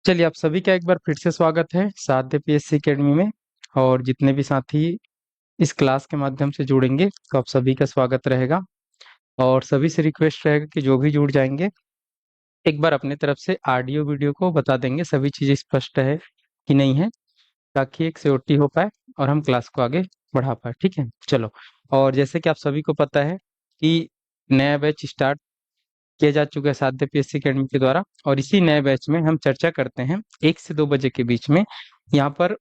चलिए, आप सभी का एक बार फिर से स्वागत है साध्य पीएससी एकेडमी में। और जितने भी साथी इस क्लास के माध्यम से जुड़ेंगे तो आप सभी का स्वागत रहेगा। और सभी से रिक्वेस्ट रहेगा कि जो भी जुड़ जाएंगे एक बार अपने तरफ से ऑडियो वीडियो को बता देंगे सभी चीज़ें स्पष्ट है कि नहीं है, ताकि एक सियोरिटी हो पाए और हम क्लास को आगे बढ़ा पाए। ठीक है, चलो। और जैसे कि आप सभी को पता है कि नया बैच स्टार्ट किया जा चुका है साध्य पीएससी एकेडमी के द्वारा, और इसी नए बैच में हम चर्चा करते हैं 1 से 2 बजे के बीच में यहाँ पर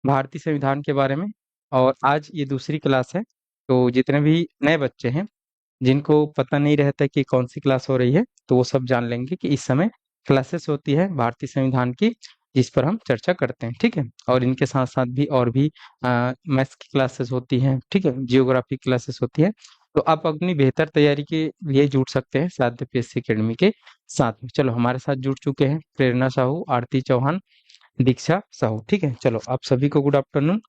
भारतीय संविधान के बारे में। और आज ये दूसरी क्लास है, तो जितने भी नए बच्चे हैं जिनको पता नहीं रहता कि कौन सी क्लास हो रही है, तो वो सब जान लेंगे कि इस समय क्लासेस होती है भारतीय संविधान की, जिस पर हम चर्चा करते हैं। ठीक है, और इनके साथ साथ भी और भी मैथ्स की क्लासेस होती हैं, ठीक है, जियोग्राफी क्लासेस होती है। तो आप अपनी बेहतर तैयारी के लिए जुड़ सकते हैं साध्य पीएससी एकेडमी के साथ में। चलो, हमारे साथ जुड़ चुके हैं प्रेरणा साहू, आरती चौहान, दीक्षा साहू। ठीक है, चलो, आप सभी को गुड आफ्टरनून।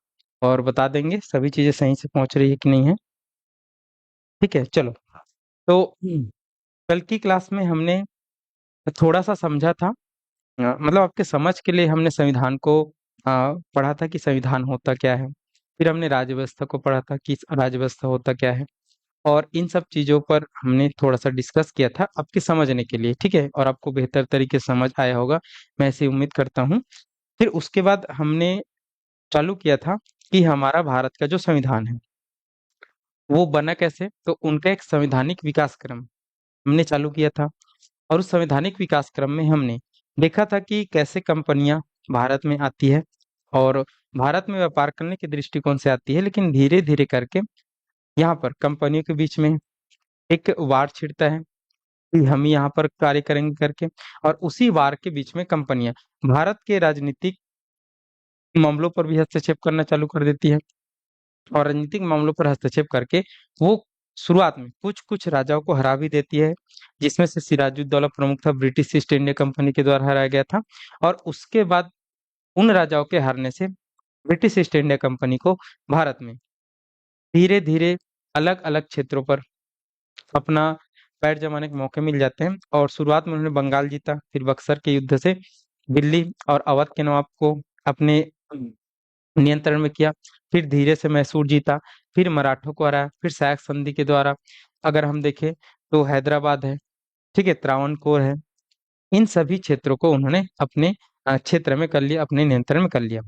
और बता देंगे सभी चीजें सही से पहुंच रही है कि नहीं है। ठीक है, चलो। तो कल की क्लास में हमने थोड़ा सा समझा था, मतलब आपके समझ के लिए हमने संविधान को पढ़ा था कि संविधान होता क्या है। फिर हमने राज्य व्यवस्था को पढ़ा था कि राज्य व्यवस्था होता क्या है। और इन सब चीजों पर हमने थोड़ा सा डिस्कस किया था आपके समझने के लिए। ठीक है, और आपको बेहतर तरीके से समझ आया होगा, मैं ऐसी उम्मीद करता हूँ। फिर उसके बाद हमने चालू किया था कि हमारा भारत का जो संविधान है वो बना कैसे, तो उनका एक संवैधानिक विकास क्रम हमने चालू किया था। और उस संवैधानिक विकास क्रम में हमने देखा था कि कैसे कंपनियां भारत में आती है और भारत में व्यापार करने के दृष्टिकोण से आती है, लेकिन धीरे धीरे करके यहाँ पर कंपनियों के बीच में एक वार छिड़ता है कि हम यहाँ पर कार्य करेंगे करके। और उसी वार के बीच में कंपनियां भारत के राजनीतिक मामलों पर भी हस्तक्षेप करना चालू कर देती है। और राजनीतिक मामलों पर हस्तक्षेप करके वो शुरुआत में कुछ कुछ राजाओं को हरा भी देती है, जिसमें से सिराजुद्दौला प्रमुख था, ब्रिटिश ईस्ट इंडिया कंपनी के द्वारा हराया गया था। और उसके बाद उन राजाओं के हारने से ब्रिटिश ईस्ट इंडिया कंपनी को भारत में धीरे धीरे अलग अलग क्षेत्रों पर अपना पैर जमाने के मौके मिल जाते हैं। और शुरुआत में उन्होंने बंगाल जीता, फिर बक्सर के युद्ध से दिल्ली और अवध के नवाब को अपने नियंत्रण में किया। फिर धीरे से मैसूर जीता, फिर मराठों को हराया, फिर सैयक संधि के द्वारा अगर हम देखें तो हैदराबाद है, ठीक है, त्रावणकोर है, इन सभी क्षेत्रों को उन्होंने अपने क्षेत्र में कर लिया, अपने नियंत्रण में कर लिया।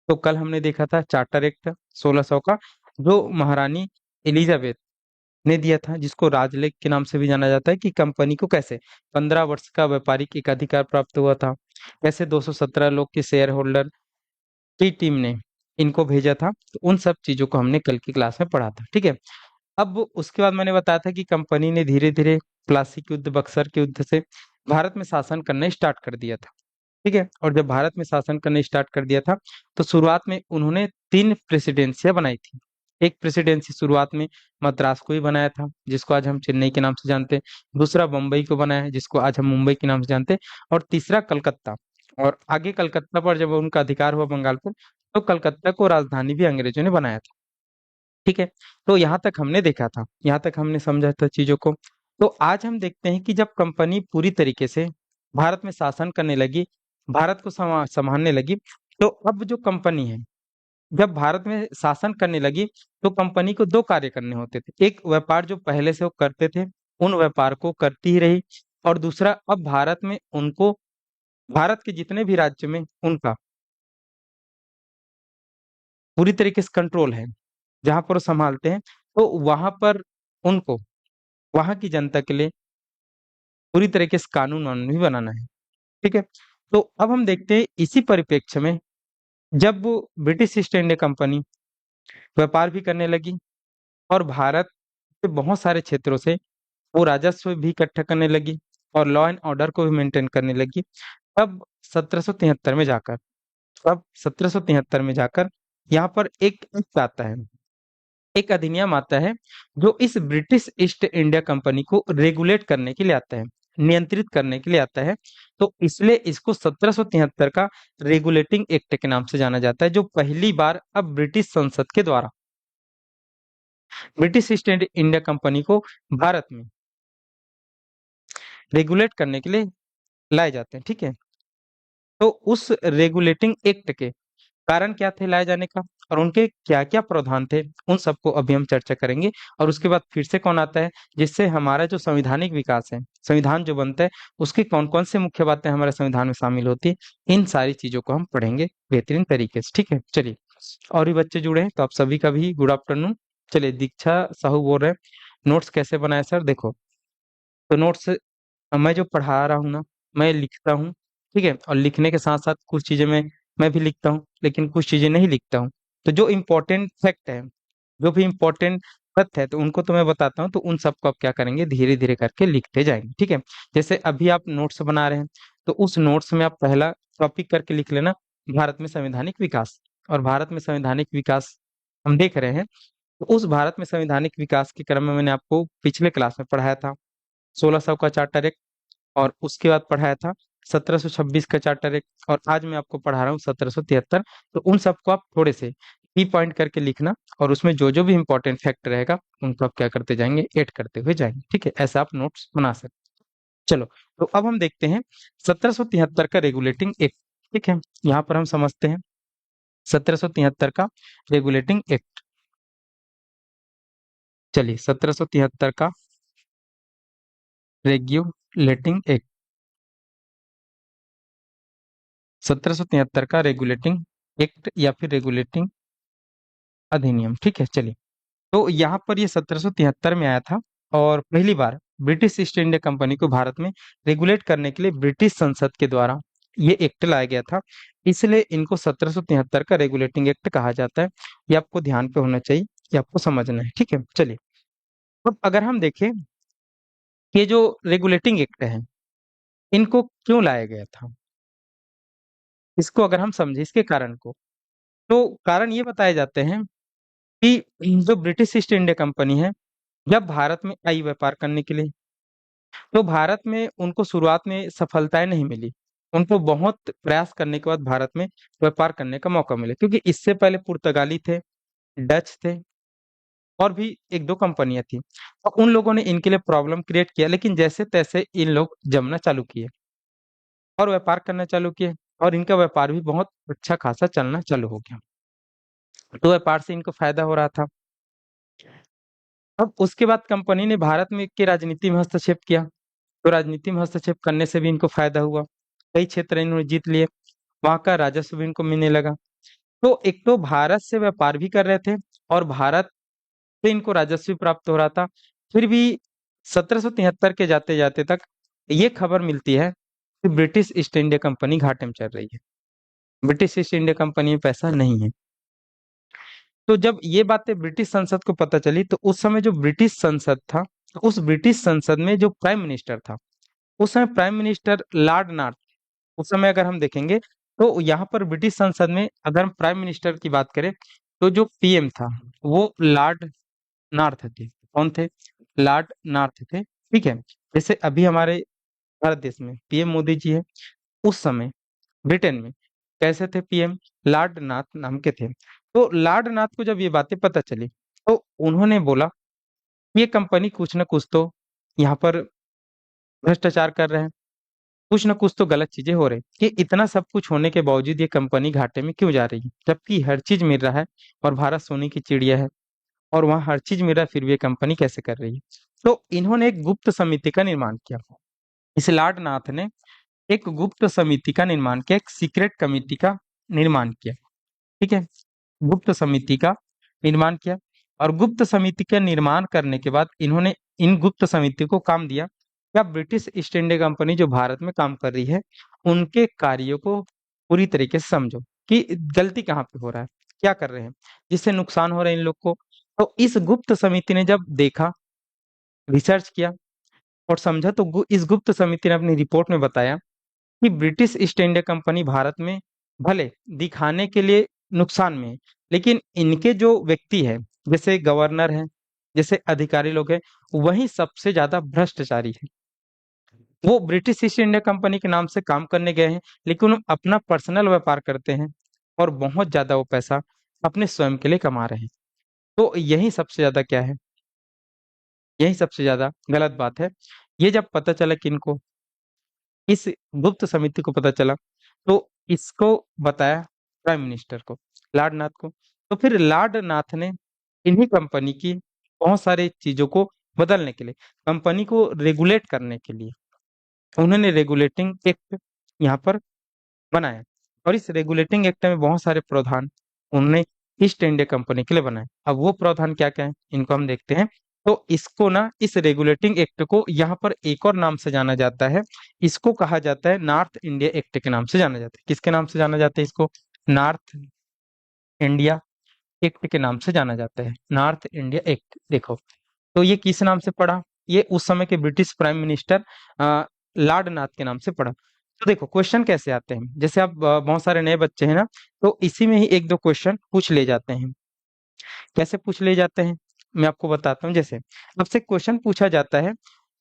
तो कल हमने देखा था चार्टर एक्ट 1600 का, जो महारानी एलिजाबेथ ने दिया था, जिसको राजलेख के नाम से भी जाना जाता है, कि कंपनी को कैसे 15 वर्ष का व्यापारिक एकाधिकार प्राप्त हुआ था, कैसे 217 लोग के शेयर होल्डर की टीम ने इनको भेजा था। तो उन सब चीजों को हमने कल की क्लास में पढ़ा था। ठीक है, अब उसके बाद मैंने बताया था कि कंपनी ने धीरे धीरे प्लासी के युद्ध, बक्सर के युद्ध से भारत में शासन करना स्टार्ट कर दिया था। ठीक है, और जब भारत में शासन करना स्टार्ट कर दिया था तो शुरुआत में उन्होंने 3 प्रेसिडेंसियां बनाई थी। एक प्रेसिडेंसी शुरुआत में मद्रास को ही बनाया था, जिसको आज हम चेन्नई के नाम से जानते हैं। दूसरा बम्बई को बनाया है, जिसको आज हम मुंबई के नाम से जानते हैं। और तीसरा कलकत्ता। और आगे कलकत्ता पर जब उनका अधिकार हुआ बंगाल पर, तो कलकत्ता को राजधानी भी अंग्रेजों ने बनाया था। ठीक है, तो यहाँ तक हमने देखा था, यहाँ तक हमने समझा था चीजों को। तो आज हम देखते हैं कि जब कंपनी पूरी तरीके से भारत में शासन करने लगी, भारत को संभालने लगी, तो अब जो कंपनी है जब भारत में शासन करने लगी, तो कंपनी को 2 कार्य करने होते थे। एक, व्यापार जो पहले से वो करते थे उन व्यापार को करती ही रही। और दूसरा, अब भारत में उनको, भारत के जितने भी राज्य में उनका पूरी तरीके से कंट्रोल है, जहां पर वो संभालते हैं, तो वहां पर उनको वहां की जनता के लिए पूरी तरीके से कानून वानून भी बनाना है। ठीक है, तो अब हम देखते हैं इसी परिप्रेक्ष्य में, जब वो ब्रिटिश ईस्ट इंडिया कंपनी व्यापार भी करने लगी और भारत के बहुत सारे क्षेत्रों से वो राजस्व भी इकट्ठा करने लगी और लॉ एंड ऑर्डर को भी मेंटेन करने लगी, तब 1773 में जाकर अब 1773 में जाकर यहाँ पर एक एक्ट आता है, एक अधिनियम आता है, जो इस ब्रिटिश ईस्ट इंडिया कंपनी को रेगुलेट करने के लिए आता है, नियंत्रित करने के लिए आता है। तो इसलिए इसको 1773 का रेगुलेटिंग एक्ट के नाम से जाना जाता है, जो पहली बार अब ब्रिटिश संसद के द्वारा ब्रिटिश ईस्ट इंडिया कंपनी को भारत में रेगुलेट करने के लिए लाए जाते हैं। ठीक है, तो उस रेगुलेटिंग एक्ट के कारण क्या थे लाए जाने का, और उनके क्या क्या प्रावधान थे, उन सबको अभी हम चर्चा करेंगे। और उसके बाद फिर से कौन आता है, जिससे हमारा जो संवैधानिक विकास है, संविधान जो बनता है, उसकी कौन कौन से मुख्य बातें हमारे संविधान में शामिल होती है, इन सारी चीजों को हम पढ़ेंगे बेहतरीन तरीके से। ठीक है, चलिए। और भी बच्चे जुड़े हैं तो आप सभी का भी गुड आफ्टरनून। चलिए, दीक्षा साहू बोल रहे हैं, नोट्स कैसे बनाए सर? देखो, तो नोट्स मैं जो पढ़ा रहा हूँ ना, मैं लिखता हूँ, ठीक है, और लिखने के साथ साथ कुछ चीजें मैं भी लिखता हूँ, लेकिन कुछ चीजें नहीं लिखता हूँ। तो जो इम्पोर्टेंट फैक्ट है, जो भी इम्पोर्टेंट तथ्य है, तो उनको तो मैं बताता हूँ, तो उन सबको आप क्या करेंगे, धीरे धीरे करके लिखते जाएंगे। ठीक है, जैसे अभी आप नोट्स बना रहे हैं, तो उस नोट्स में आप पहला टॉपिक करके लिख लेना, भारत में संवैधानिक विकास। और भारत में संवैधानिक विकास हम देख रहे हैं, तो उस भारत में संवैधानिक विकास के क्रम में मैंने आपको पिछले क्लास में पढ़ाया था 1600 का चार्टर एक्ट, और उसके बाद पढ़ाया था 1726 का चार्टर एक्ट, और आज मैं आपको पढ़ा रहा हूँ 1773। तो उन सबको आप थोड़े से की पॉइंट करके लिखना, और उसमें जो जो भी इंपॉर्टेंट फैक्ट रहेगा उनको आप क्या करते जाएंगे, ऐड करते हुए जाएंगे। ठीक है, ऐसा आप नोट्स बना सकते। चलो, तो अब हम देखते हैं 1773 का रेगुलेटिंग एक्ट। ठीक है, यहाँ पर हम समझते हैं 1773 का रेगुलेटिंग एक्ट। चलिए, 1773 का रेगुलेटिंग एक्ट, 1773 का रेगुलेटिंग एक्ट या फिर रेगुलेटिंग अधिनियम। ठीक है, चलिए। तो यहाँ पर ये 1773 में आया था, और पहली बार ब्रिटिश ईस्ट इंडिया कंपनी को भारत में रेगुलेट करने के लिए ब्रिटिश संसद के द्वारा ये एक्ट लाया गया था। इसलिए इनको 1773 का रेगुलेटिंग एक्ट कहा जाता है। ये आपको ध्यान पे होना चाहिए, ये आपको समझना है। ठीक है, चलिए। अब अगर हम देखें कि ये जो रेगुलेटिंग एक्ट है, इनको क्यों लाया गया था, इसको अगर हम समझे, इसके कारण को, तो कारण ये बताए जाते हैं कि जो ब्रिटिश ईस्ट इंडिया कंपनी है, जब भारत में आई व्यापार करने के लिए, तो भारत में उनको शुरुआत में सफलताएं नहीं मिली। उनको बहुत प्रयास करने के बाद भारत में व्यापार करने का मौका मिला, क्योंकि इससे पहले पुर्तगाली थे, डच थे, और भी एक दो कंपनियां थी। तो उन लोगों ने इनके लिए प्रॉब्लम क्रिएट किया, लेकिन जैसे तैसे इन लोग जमना चालू किए और व्यापार करना चालू किए, और इनका व्यापार भी बहुत अच्छा खासा चलना चालू हो गया। तो व्यापार से इनको फायदा हो रहा था। अब उसके बाद कंपनी ने भारत में की राजनीति में हस्तक्षेप किया, तो राजनीति में हस्तक्षेप करने से भी इनको फायदा हुआ। कई क्षेत्र इन्होंने जीत लिए, वहां का राजस्व भी इनको मिलने लगा। तो एक तो भारत से व्यापार भी कर रहे थे, और भारत से इनको राजस्व भी प्राप्त हो रहा था। फिर भी 1773 के जाते जाते तक ये खबर मिलती है कि ब्रिटिश ईस्ट इंडिया कंपनी घाटे में चल रही है, ब्रिटिश ईस्ट इंडिया कंपनी में पैसा नहीं है। तो जब ये बातें ब्रिटिश संसद को पता चली, तो उस समय जो ब्रिटिश संसद था, तो उस ब्रिटिश संसद में जो प्राइम मिनिस्टर था, उस समय प्राइम मिनिस्टर लॉर्ड नॉर्थ। उस समय अगर हम देखेंगे, तो यहाँ पर ब्रिटिश संसद में अगर हम प्राइम मिनिस्टर की बात करें, तो जो पीएम था वो लॉर्ड नॉर्थ थे। कौन थे? लॉर्ड नॉर्थ थे। ठीक है, जैसे अभी हमारे भारत देश में पीएम मोदी जी है, उस समय ब्रिटेन में कैसे थे पीएम? लॉर्ड नाथ नाम के थे। तो लॉर्ड नाथ को जब ये बातें पता चली, तो उन्होंने बोला ये कंपनी कुछ ना कुछ तो यहाँ पर भ्रष्टाचार कर रहे हैं, कुछ ना कुछ तो गलत चीजें हो रही, कि इतना सब कुछ होने के बावजूद ये कंपनी घाटे में क्यों जा रही है, जबकि हर चीज मिल रहा है, और भारत सोने की चिड़िया है, और वहाँ हर चीज मिल रहा है, फिर भी ये कंपनी कैसे कर रही है? तो इन्होंने एक गुप्त समिति का निर्माण किया। इस लॉर्ड नाथ ने एक गुप्त समिति का निर्माण किया, एक सीक्रेट कमेटी का निर्माण किया। ठीक है, गुप्त समिति का निर्माण किया, और गुप्त समिति का निर्माण करने के बाद इन्होंने इन गुप्त समिति को काम दिया कि आप ब्रिटिश ईस्ट इंडिया कंपनी जो भारत में काम कर रही है, उनके कार्यों को पूरी तरीके से समझो कि गलती कहाँ पे हो रहा है, क्या कर रहे हैं, जिससे नुकसान हो रहा है इन लोग को। तो इस गुप्त समिति ने जब देखा, रिसर्च किया और समझा, तो इस गुप्त समिति ने अपनी रिपोर्ट में बताया कि British east India company Bharat में भले दिखाने के लिए नुकसान में है, लेकिन इनके जो व्यक्ति है, जैसे गवर्नर है, जैसे अधिकारी लोग हैं, वही सबसे ज्यादा भ्रष्टाचारी है। वो ब्रिटिश ईस्ट इंडिया कंपनी के नाम से काम करने गए हैं, लेकिन वो अपना पर्सनल व्यापार करते हैं, और बहुत ज्यादा वो पैसा अपने स्वयं के लिए कमा रहे हैं। तो यही सबसे ज्यादा क्या है, यही सबसे ज्यादा गलत बात है। ये जब पता चला कि इनको, इस गुप्त समिति को पता चला, तो इसको बताया प्राइम मिनिस्टर को, लॉर्ड नाथ को। तो फिर लॉर्ड नाथ ने इन्हीं कंपनी की बहुत सारी चीजों को बदलने के लिए, कंपनी को रेगुलेट करने के लिए उन्होंने रेगुलेटिंग एक्ट यहाँ पर बनाया। और इस रेगुलेटिंग एक्ट में बहुत सारे प्रावधान उन्होंने ईस्ट इंडिया कंपनी के लिए बनाए। अब वो प्रावधान क्या क्या है इनको हम देखते हैं। तो इसको ना, इस रेगुलेटिंग एक्ट को यहाँ पर एक और नाम से जाना जाता है। इसको कहा जाता है नॉर्थ इंडिया एक्ट के नाम से जाना जाता है। किसके नाम से जाना जाता है इसको? नॉर्थ इंडिया एक्ट के नाम से जाना जाता है, नॉर्थ इंडिया एक्ट। देखो, तो ये किस नाम से पड़ा? ये उस समय के ब्रिटिश प्राइम मिनिस्टर लॉर्ड नाथ के नाम से पड़ा। तो देखो क्वेश्चन कैसे आते हैं, जैसे आप बहुत सारे नए बच्चे हैं ना, तो इसी में ही एक दो क्वेश्चन पूछ ले जाते हैं। कैसे पूछ ले जाते हैं मैं आपको बताता हूँ। जैसे आपसे क्वेश्चन पूछा जाता है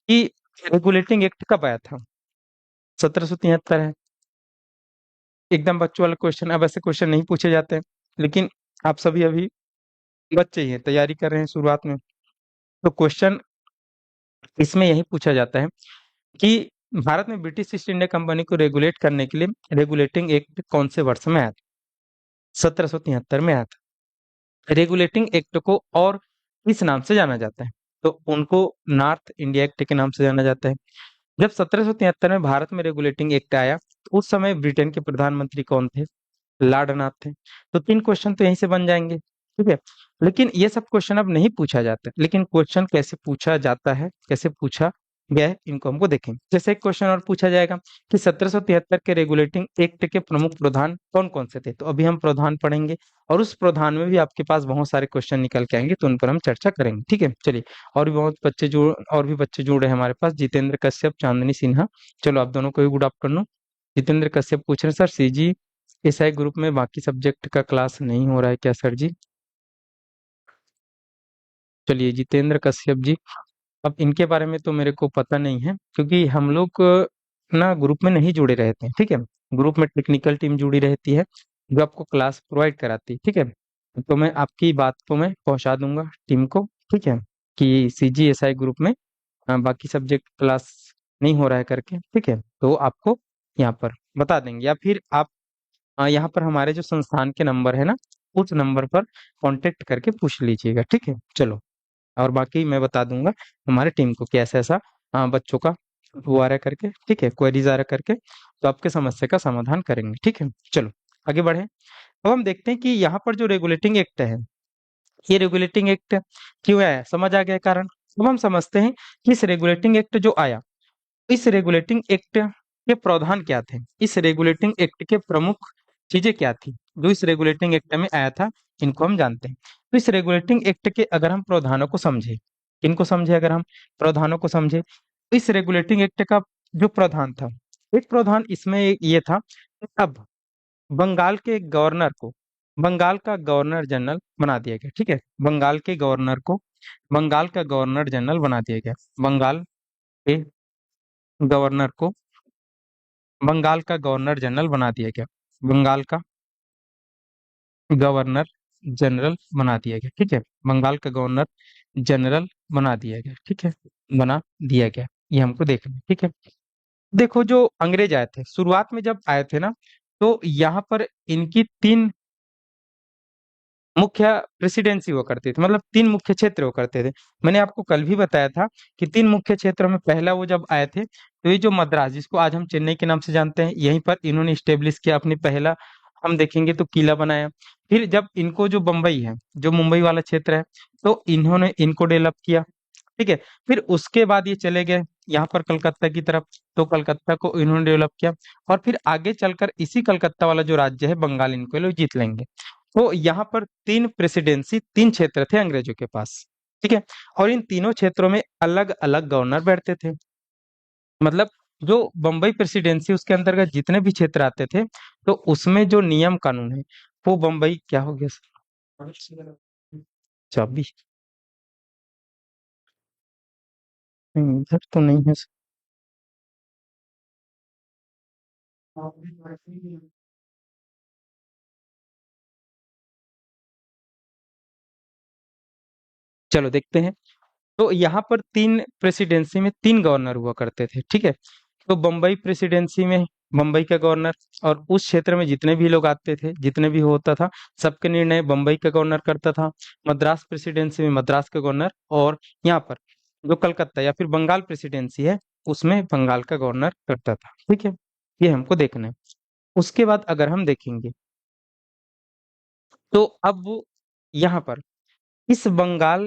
कि रेगुलेटिंग एक्ट कब आया था? 1773 है। एकदम बच्चों वाला क्वेश्चन। अब ऐसे क्वेश्चन नहीं पूछे जाते हैं, लेकिन आप सभी अभी बच्चे ही हैं, तैयारी कर रहे हैं शुरुआत में। तो क्वेश्चन इसमें यही पूछा जाता है कि भारत में ब्रिटिश ईस्ट इंडिया कंपनी को रेगुलेट करने के लिए रेगुलेटिंग एक्ट कौन से वर्ष में आया था? 1773 में आया था। रेगुलेटिंग एक्ट को और इस नाम से जाना जाता है, तो उनको नॉर्थ इंडिया एक्ट के नाम से जाना जाता है। जब 1773 में भारत में रेगुलेटिंग एक्ट आया, तो उस समय ब्रिटेन के प्रधानमंत्री कौन थे? लॉर्ड नाथ थे। तो तीन क्वेश्चन तो यहीं से बन जाएंगे, ठीक है। लेकिन ये सब क्वेश्चन अब नहीं पूछा जाता, लेकिन क्वेश्चन कैसे पूछा जाता है, कैसे पूछा गया है, इनको हमको देखेंगे। जैसे एक क्वेश्चन और पूछा जाएगा कि 1773 के रेगुलेटिंग एक्ट के प्रमुख प्रावधान कौन कौन से थे। तो अभी हम प्रावधान पढ़ेंगे, और उस प्रावधान में भी आपके पास बहुत सारे क्वेश्चन निकल के आएंगे, तो उन पर हम चर्चा करेंगे, ठीक है। चलिए, और भी बच्चे जुड़ रहे हैं हमारे पास। जितेंद्र कश्यप, चांदनी सिन्हा। चलो, आप दोनों को भी गुड आफ्टरनून। जितेंद्र कश्यप पूछ रहे हैं, सर सीजी एसआई ग्रुप में बाकी सब्जेक्ट का क्लास नहीं हो रहा है क्या सर जी? चलिए जितेंद्र कश्यप जी, अब इनके बारे में तो मेरे को पता नहीं है, क्योंकि हम लोग ना ग्रुप में नहीं जुड़े रहते हैं, ठीक है। ग्रुप में टेक्निकल टीम जुड़ी रहती है, जो आपको क्लास प्रोवाइड कराती है, ठीक है। तो मैं आपकी बात को मैं पहुंचा दूंगा टीम को, ठीक है, कि सीजीएसआई ग्रुप में बाकी सब्जेक्ट क्लास नहीं हो रहा है करके, ठीक है। तो आपको यहाँ पर बता देंगे, या फिर आप यहाँ पर हमारे जो संस्थान के नंबर है ना, उस नंबर पर कांटेक्ट करके पूछ लीजिएगा, ठीक है। चलो, और बाकी मैं बता दूंगा हमारे टीम को कि ऐसा ऐसा बच्चों का वो आ रहा है करके, ठीक है, क्वेरीज आ रहा है करके, तो आपके समस्या का समाधान करेंगे, ठीक है। चलो, आगे बढ़े। अब हम देखते हैं कि यहाँ पर जो रेगुलेटिंग एक्ट है, ये रेगुलेटिंग एक्ट क्यों आया, समझ आ गया कारण। अब हम समझते हैं कि इस रेगुलेटिंग एक्ट जो आया, इस रेगुलेटिंग एक्ट के प्रावधान क्या थे, इस रेगुलेटिंग एक्ट के प्रमुख चीजें क्या थी जो इस रेगुलेटिंग एक्ट में आया था, इनको हम जानते हैं। तो इस रेगुलेटिंग एक्ट के अगर हम प्रावधानों को समझे, इनको समझे, अगर हम प्रावधानों को समझे, तो इस रेगुलेटिंग एक्ट का जो प्रावधान था, एक प्रावधान इसमें ये था कि अब बंगाल के गवर्नर को बंगाल का गवर्नर जनरल बना दिया गया, ठीक है। बंगाल के गवर्नर को बंगाल का गवर्नर जनरल बना दिया गया। बंगाल के गवर्नर को बंगाल का गवर्नर जनरल बना दिया गया। बंगाल का गवर्नर जनरल बना दिया गया, ठीक है। बंगाल का गवर्नर जनरल बना दिया गया, ठीक है, बना दिया गया। ये हमको देखना है, ठीक है। देखो, जो अंग्रेज आए थे, शुरुआत में जब आए थे ना, तो यहाँ पर इनकी तीन मुख्य प्रेसिडेंसी हुआ करती थी, मतलब तीन मुख्य क्षेत्र हुआ करते थे। मैंने आपको कल भी बताया था कि तीन मुख्य क्षेत्रों में पहला वो जब आए थे, तो ये जो मद्रास, जिसको आज हम चेन्नई के नाम से जानते हैं, यहीं पर इन्होंने स्टेब्लिश किया अपनी पहला, हम देखेंगे तो किला बनाया। फिर जब इनको जो बम्बई है, जो मुंबई वाला क्षेत्र है, तो इन्होंने इनको डेवलप किया, ठीक है। फिर उसके बाद ये चले गए यहाँ पर कलकत्ता की तरफ, तो कलकत्ता को इन्होंने डेवलप किया। और फिर आगे चलकर इसी कलकत्ता वाला जो राज्य है बंगाल, इनको ये लोग जीत लेंगे। तो यहाँ पर तीन प्रेसिडेंसी, तीन क्षेत्र थे अंग्रेजों के पास, ठीक है। और इन तीनों क्षेत्रों में अलग अलग गवर्नर बैठते थे। मतलब जो बम्बई प्रेसिडेंसी, उसके अंतर्गत जितने भी क्षेत्र आते थे, तो उसमें जो नियम कानून है, वो बम्बई, क्या हो गया सर? चाबी इधर तो नहीं है सर। चलो देखते हैं। तो यहाँ पर तीन प्रेसिडेंसी में तीन गवर्नर हुआ करते थे, ठीक है। तो बम्बई प्रेसिडेंसी में बम्बई का गवर्नर, और उस क्षेत्र में जितने भी लोग आते थे, जितने भी होता था, सबके निर्णय बम्बई का गवर्नर करता था। मद्रास प्रेसिडेंसी में मद्रास का गवर्नर, और यहाँ पर जो कलकत्ता या फिर बंगाल प्रेसिडेंसी है, उसमें बंगाल का गवर्नर करता था। ठीक है, ये हमको देखना है। उसके बाद अगर हम देखेंगे तो अब यहाँ पर इस बंगाल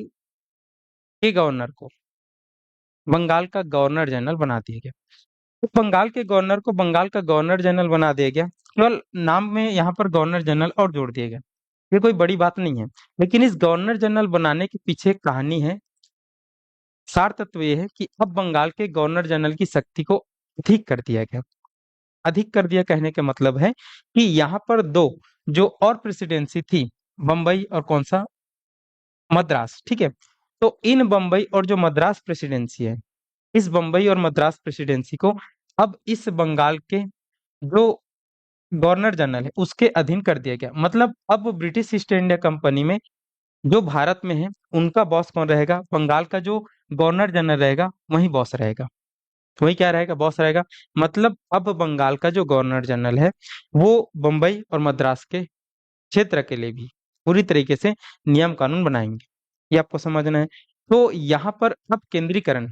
के गवर्नर को बंगाल का गवर्नर जनरल बना दिया गया। तो बंगाल के गवर्नर को बंगाल का गवर्नर जनरल बना दिया गया, केवल नाम में यहाँ पर गवर्नर जनरल और जोड़ दिया गया। ये कोई बड़ी बात नहीं है, लेकिन इस गवर्नर जनरल बनाने के पीछे एक कहानी है। सार तत्व ये है कि अब बंगाल के गवर्नर जनरल की शक्ति को अधिक कर दिया गया। अधिक कर दिया कहने का मतलब है कि यहाँ पर दो जो और प्रेसिडेंसी थी, बम्बई और कौन सा, मद्रास। ठीक है, तो इन बम्बई और जो मद्रास प्रेसिडेंसी है, इस बम्बई और मद्रास प्रेसिडेंसी को अब इस बंगाल के जो गवर्नर जनरल है उसके अधीन कर दिया गया। मतलब अब ब्रिटिश ईस्ट इंडिया कंपनी में जो भारत में है, उनका बॉस कौन रहेगा? बंगाल का जो गवर्नर जनरल रहेगा वही बॉस रहेगा। वही क्या रहेगा? बॉस रहेगा। मतलब अब बंगाल का जो गवर्नर जनरल है वो बम्बई और मद्रास के क्षेत्र के लिए भी पूरी तरीके से नियम कानून बनाएंगे। ये आपको समझना है। तो यहाँ पर अब केंद्रीकरण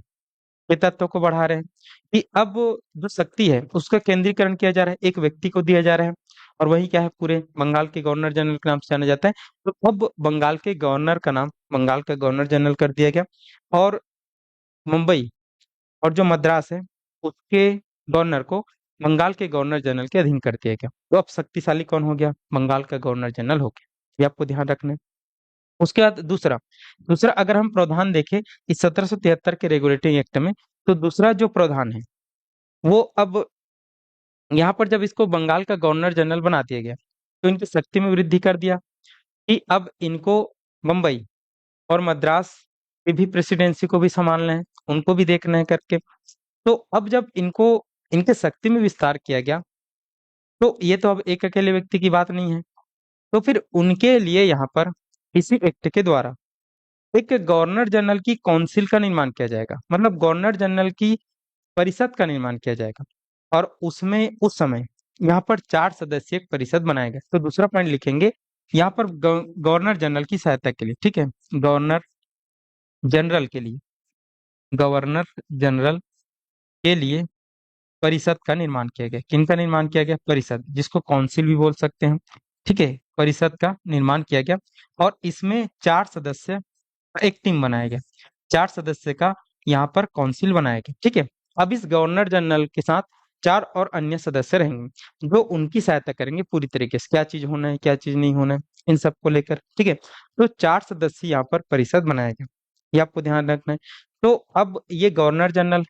के तत्व को बढ़ा रहे हैं कि अब जो शक्ति है उसका केंद्रीकरण किया जा रहा है, एक व्यक्ति को दिया जा रहा है, और वही क्या है, पूरे बंगाल के गवर्नर जनरल के नाम से जाना जाता है। तो अब बंगाल के गवर्नर का नाम बंगाल का गवर्नर जनरल कर दिया गया, और मुंबई और जो मद्रास है उसके गवर्नर को बंगाल के गवर्नर जनरल के अधीन कर दिया गया। तो अब शक्तिशाली कौन हो गया? बंगाल का गवर्नर जनरल हो गया। ये आपको ध्यान रखना है। उसके बाद दूसरा दूसरा अगर हम प्रावधान देखें इस 1773 के रेगुलेटिंग एक्ट में, तो दूसरा जो प्रावधान है वो अब यहाँ पर जब इसको बंगाल का गवर्नर जनरल बना दिया गया तो इनकी शक्ति में वृद्धि कर दिया कि अब इनको मुंबई और मद्रास की भी प्रेसिडेंसी को भी संभालना है, उनको भी देखना है करके। तो अब जब इनको इनके शक्ति में विस्तार किया गया, तो ये तो अब एक अकेले व्यक्ति की बात नहीं है। तो फिर उनके लिए यहाँ पर इसी एक्ट के द्वारा एक गवर्नर जनरल की काउंसिल का निर्माण किया जाएगा। मतलब गवर्नर जनरल की परिषद का निर्माण किया जाएगा, और उसमें उस समय यहाँ पर 4 सदस्यीय परिषद बनाएगा। तो दूसरा पॉइंट लिखेंगे यहाँ पर गवर्नर जनरल की सहायता के लिए। ठीक है, गवर्नर जनरल के लिए गवर्नर जनरल के लिए परिषद का निर्माण किया गया। किनका निर्माण किया गया? परिषद, जिसको काउंसिल भी बोल सकते हैं। ठीक है, परिषद का निर्माण किया गया, और इसमें 4 सदस्य का एक टीम बनाया गया। 4 सदस्य का यहाँ पर काउंसिल बनाया गया। ठीक है, अब इस गवर्नर जनरल के साथ 4 और अन्य सदस्य रहेंगे जो उनकी सहायता करेंगे पूरी तरीके से, क्या चीज होना है क्या चीज नहीं होना है इन सबको लेकर। ठीक है, तो 4 सदस्य यहाँ पर परिषद बनाया गया, ये आपको ध्यान रखना है। तो अब ये गवर्नर जनरल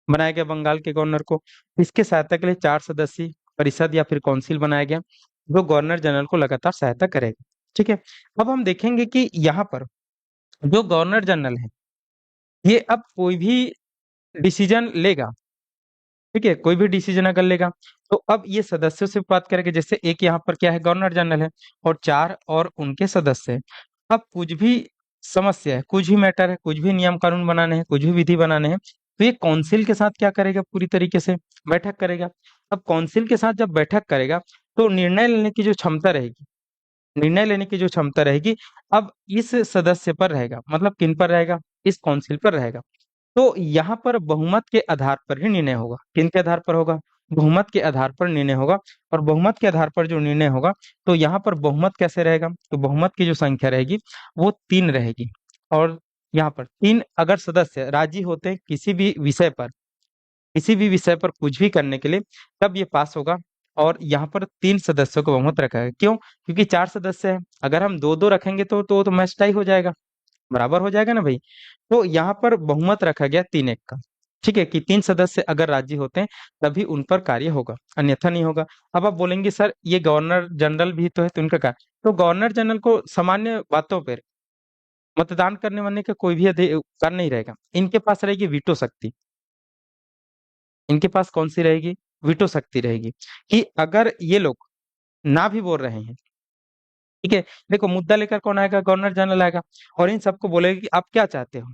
बनाया गया बंगाल के गवर्नर को, इसके सहायता के लिए 4 सदस्यीय परिषद या फिर काउंसिल बनाया गया जो गवर्नर जनरल को लगातार सहायता करेगा। ठीक है, अब हम देखेंगे कि यहाँ पर जो गवर्नर जनरल है ये अब कोई भी डिसीजन लेगा। ठीक है, कोई भी डिसीजन अगर लेगा तो अब ये सदस्यों से बात करेंगे। जैसे एक यहाँ पर क्या है, गवर्नर जनरल है और 4 और उनके सदस्य हैं। अब कुछ भी समस्या है, कुछ भी मैटर है, कुछ भी नियम कानून बनाने हैं, कुछ भी विधि बनाने हैं, तो ये काउंसिल के साथ क्या करेगा? पूरी तरीके से बैठक करेगा। अब काउंसिल के साथ जब बैठक करेगा तो निर्णय लेने की जो क्षमता रहेगी, निर्णय लेने की जो क्षमता रहेगी अब इस सदस्य पर रहेगा। मतलब किन पर रहेगा? इस काउंसिल पर रहेगा। तो यहाँ पर बहुमत के आधार पर ही निर्णय होगा। किन के आधार पर होगा? बहुमत के आधार पर निर्णय होगा। और बहुमत के आधार पर जो निर्णय होगा, तो यहाँ पर बहुमत कैसे रहेगा? तो बहुमत की जो संख्या रहेगी वो 3 रहेगी। और यहाँ पर 3 अगर सदस्य राजी होते हैं किसी भी विषय पर कुछ भी करने के लिए, तब ये पास होगा। और यहाँ पर 3 सदस्यों को बहुमत रखा है। क्यों? क्योंकि 4 सदस्य है, अगर हम दो दो रखेंगे तो मैच टाई हो जाएगा, बराबर हो जाएगा ना भाई। तो यहाँ पर बहुमत रखा गया 3-1 का। ठीक है, कि 3 सदस्य अगर राजी होते हैं तभी उन पर कार्य होगा, अन्यथा नहीं होगा। अब आप बोलेंगे सर ये गवर्नर जनरल भी तो है, तो उनका क्या? तो गवर्नर जनरल को सामान्य बातों पर मतदान करने वाले का कोई भी अधिकार नहीं रहेगा। इनके पास रहेगी वीटो शक्ति। इनके पास कौन सी रहेगी? वीटो शक्ति रहेगी, कि अगर ये लोग ना भी बोल रहे हैं, ठीक है, देखो मुद्दा लेकर कौन आएगा? गवर्नर जनरल आएगा, और इन सबको बोलेगा कि आप क्या चाहते हो।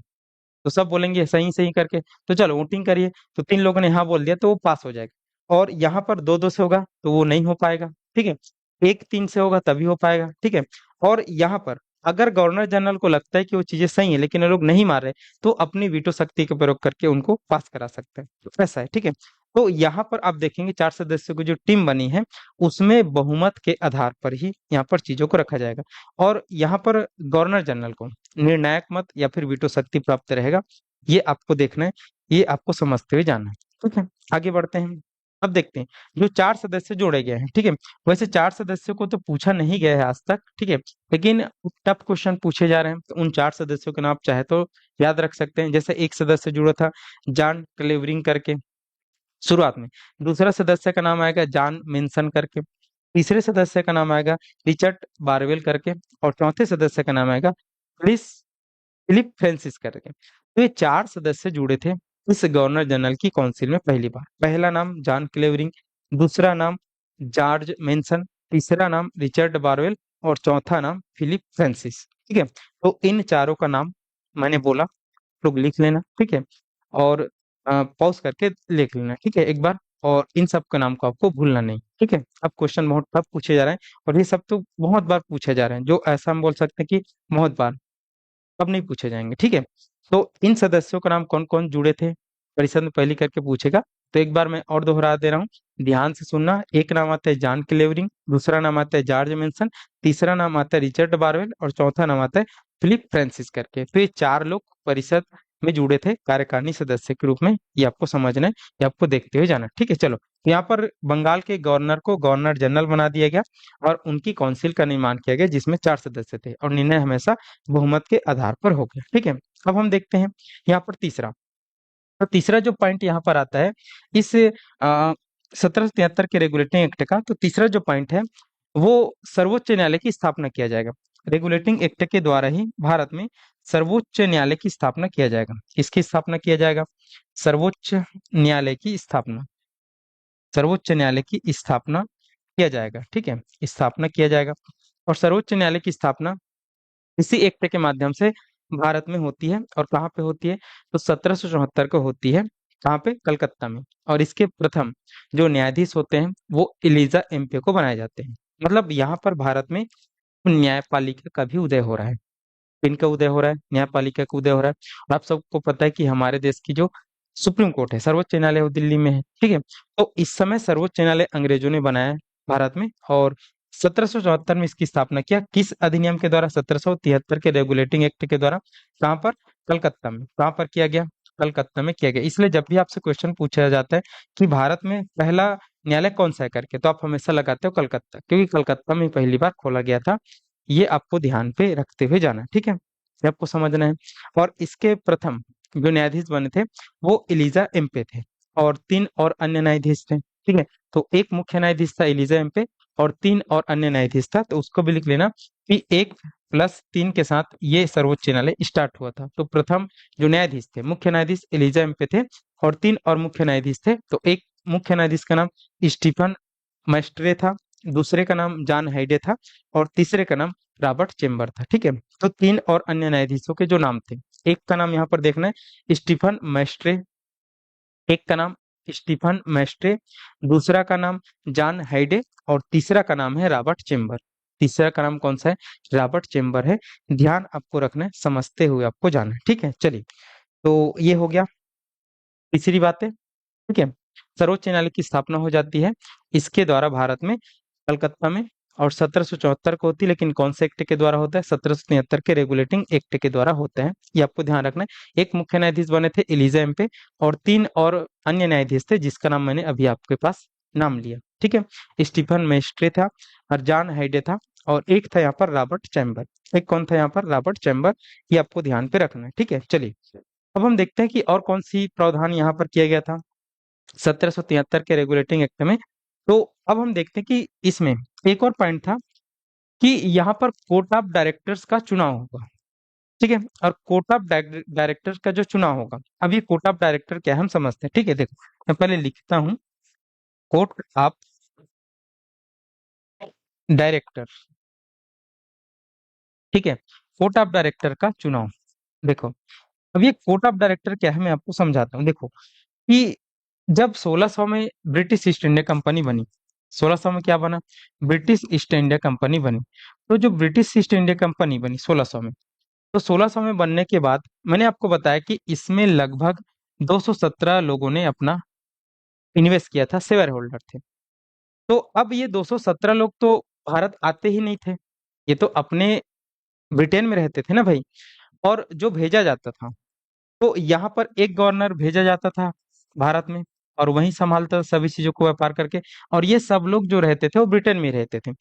तो सब बोलेंगे सही सही करके, तो चलो वोटिंग करिए। तो 3 लोगों ने हाँ बोल दिया तो वो पास हो जाएगा। और यहाँ पर दो दो से होगा तो वो नहीं हो पाएगा, ठीक है। एक तीन से होगा तभी हो पाएगा, ठीक है। और यहाँ पर अगर गवर्नर जनरल को लगता है कि वो चीजें सही है लेकिन ये लोग नहीं मान रहे, तो अपनी वीटो शक्ति का प्रयोग करके उनको पास करा सकते हैं, तो ऐसा है, ठीक है। तो यहाँ पर आप देखेंगे 4 सदस्यों की जो टीम बनी है उसमें बहुमत के आधार पर ही यहाँ पर चीजों को रखा जाएगा। और यहाँ पर गवर्नर जनरल को निर्णायक मत या फिर वीटो शक्ति प्राप्त रहेगा, ये आपको देखना है, ये आपको समझते हुए जाना है, ठीक है। आगे बढ़ते हैं, अब देखते हैं जो 4 सदस्य जोड़े गए हैं, ठीक है। वैसे 4 सदस्यों को तो पूछा नहीं गया है आज तक, ठीक है, लेकिन टफ क्वेश्चन पूछे जा रहे हैं, तो उन 4 सदस्यों के नाम चाहे तो याद रख सकते हैं। जैसे एक सदस्य जुड़ा था जॉन क्लेवरिंग करके शुरुआत में, दूसरा सदस्य का नाम आएगा जॉन मेंशन करके, तीसरे सदस्य का नाम आएगा रिचर्ड बारवेल करके, और चौथे सदस्य का नाम आएगा फिलिस फिलिप फ्रांसिस करके। तो ये 4 सदस्य जुड़े थे इस गवर्नर जनरल की काउंसिल में पहली बार। पहला नाम जॉन क्लेवरिंग, दूसरा नाम जॉर्ज मेंशन, तीसरा नाम रिचर्ड बारवेल, और चौथा नाम फिलिप फ्रांसिस, ठीक है। तो इन चारों का नाम मैंने बोला, लोग लिख लेना, ठीक है। और पॉज करके लिख लेना, ठीक है, एक बार। और इन सब का नाम को आपको भूलना नहीं, ठीक है। अब क्वेश्चन बहुत टफ पूछे जा रहे हैं, और ये सब तो बहुत बार पूछे जा रहे हैं, जो ऐसा हम बोल सकते हैं कि बहुत बार, अब नहीं पूछे जाएंगे, ठीक है। तो इन सदस्यों का नाम कौन कौन जुड़े थे, परिषद में पहली करके पूछेगा। तो एक बार मैं और दोहरा दे रहा हूँ, ध्यान से सुनना। एक नाम आता है जॉन क्लेवरिंग, दूसरा नाम आता है जॉर्ज मेंशन, तीसरा नाम आता है रिचर्ड बारवेल, और चौथा नाम आता है फिलिप फ्रांसिस करके। तो ये 4 लोग परिषद में जुड़े थे कार्यकारिणी सदस्य के रूप में, ये आपको समझना है, ये आपको देखते हुए जाना है, ठीक है। चलो, यहाँ पर बंगाल के गवर्नर को गवर्नर जनरल बना दिया गया, और उनकी काउंसिल का निर्माण किया गया जिसमें 4 सदस्य थे, और निर्णय हमेशा बहुमत के आधार पर हो गया, ठीक है। अब हम देखते हैं यहाँ पर तीसरा, तो तीसरा जो पॉइंट यहाँ पर आता है इस 1773 के रेगुलेटिंग एक्ट का, तो तीसरा जो पॉइंट है वो सर्वोच्च न्यायालय की स्थापना किया जाएगा। रेगुलेटिंग एक्ट के द्वारा ही भारत में सर्वोच्च न्यायालय की स्थापना किया जाएगा। किसकी स्थापना किया जाएगा? सर्वोच्च न्यायालय की स्थापना, सर्वोच्च न्यायालय की स्थापना किया जाएगा, ठीक है, स्थापना किया जाएगा। और सर्वोच्च न्यायालय की स्थापना इसी एक्ट के माध्यम से भारत में होती है, और कहाँ पे होती है? तो 1774 को होती है। कहाँ पे? कलकत्ता में। और इसके प्रथम जो न्यायाधीश होते हैं वो एलिजा एम्पे को बनाए जाते हैं। मतलब यहाँ पर भारत में न्यायपालिका का भी उदय हो रहा है। इनका उदय हो रहा है, न्यायपालिका का उदय हो रहा है। और आप सबको पता है कि हमारे देश की जो सुप्रीम कोर्ट है, सर्वोच्च न्यायालय वो दिल्ली में है, ठीक है। तो इस समय सर्वोच्च न्यायालय अंग्रेजों ने बनाया है भारत में, और 1774 में इसकी स्थापना किया। किस अधिनियम के द्वारा? 1773 के रेगुलेटिंग एक्ट के द्वारा। कहाँ पर? कलकत्ता में। कहाँ पर किया गया? कलकत्ता में किया गया। इसलिए जब भी आपसे क्वेश्चन पूछा जाता है कि भारत में पहला न्यायालय कौन सा है करके, तो आप हमेशा लगाते हो कलकत्ता, क्योंकि कलकत्ता में पहली बार खोला गया था। ये आपको ध्यान पे रखते हुए जाना है, ठीक है, ये आपको समझना है। और इसके प्रथम जो न्यायाधीश बने थे वो एलिजा एम्पे थे, और 3 और अन्य न्यायाधीश थे, ठीक है। तो एक मुख्य न्यायाधीश था एलिजा एम्पे, और 3 और अन्य न्यायाधीश था, तो उसको भी लिख लेना कि 1+3 के साथ ये सर्वोच्च न्यायालय स्टार्ट हुआ था। तो प्रथम जो न्यायाधीश थे, मुख्य न्यायाधीश एलिजा एम्पे थे, और 3 और मुख्य न्यायाधीश थे। तो एक मुख्य न्यायाधीश का नाम स्टीफन मैस्ट्रे था, दूसरे का नाम जॉन हाइडे था, और तीसरे का नाम रॉबर्ट चेम्बर था, ठीक है। तो 3 और अन्य न्यायाधीशों के जो नाम थे, एक का नाम यहाँ पर देखना है स्टीफन मैस्ट्रे, एक का नाम स्टीफन मैस्ट्रे, दूसरा का नाम जॉन हाइडे, और तीसरा का नाम है रॉबर्ट चेम्बर। तीसरा का नाम कौन सा है? रॉबर्ट चेम्बर है। ध्यान आपको रखना है, समझते हुए आपको जाना है, ठीक है। चलिए, तो ये हो गया तीसरी बात है, ठीक है। सर्वोच्च न्यायालय की स्थापना हो जाती है इसके द्वारा भारत में, कलकत्ता में। और 1774 को होती है, लेकिन कौन से एक्ट के द्वारा होता है? 1773 के रेगुलेटिंग एक्ट के द्वारा होता है, ये आपको ध्यान रखना है। एक मुख्य न्यायाधीश बने थे एलिजा एम्पे, और 3 और अन्य न्यायाधीश थे जिसका नाम मैंने अभी आपके पास नाम लिया, ठीक है। स्टीफन मेस्ट्रे था, और जॉन हाइडे था, और एक था यहाँ पर रॉबर्ट चैम्बर। एक कौन था यहाँ पर? Robert chamber. ये आपको ध्यान पे रखना है, ठीक है। चलिए, अब हम देखते हैं कि और कौन सी प्रावधान यहाँ पर किया गया था 1773 के रेगुलेटिंग एक्ट में। तो अब हम देखते हैं कि इसमें एक और पॉइंट था कि यहाँ पर कोर्ट ऑफ डायरेक्टर्स का चुनाव होगा, ठीक है। और कोर्ट ऑफ डायरेक्टर्स का जो चुनाव होगा, अब ये कोर्ट ऑफ डायरेक्टर क्या है हम समझते हैं, ठीक है। देखो, मैं पहले लिखता हूँ, कोर्ट ऑफ डायरेक्टर, ठीक है, कोर्ट ऑफ डायरेक्टर का चुनाव। देखो, अब ये कोर्ट ऑफ डायरेक्टर क्या है मैं आपको समझाता हूँ। देखो कि जब 1600 में ब्रिटिश ईस्ट इंडिया कंपनी बनी, 1600 में क्या बना, ब्रिटिश ईस्ट इंडिया कंपनी बनी। तो जो ब्रिटिश ईस्ट इंडिया कंपनी बनी 1600 में, तो 1600 में बनने के बाद मैंने आपको बताया कि इसमें लगभग 217 लोगों ने अपना इन्वेस्ट किया था, शेयर होल्डर थे। तो अब ये 217 लोग तो भारत आते ही नहीं थे, ये तो अपने ब्रिटेन में रहते थे ना भाई। और जो भेजा जाता था, तो यहाँ पर एक गवर्नर भेजा जाता था भारत में, और वहीं संभालता था सभी चीजों को व्यापार करके। और ये सब लोग जो रहते थे वो ब्रिटेन में ही रहते थे।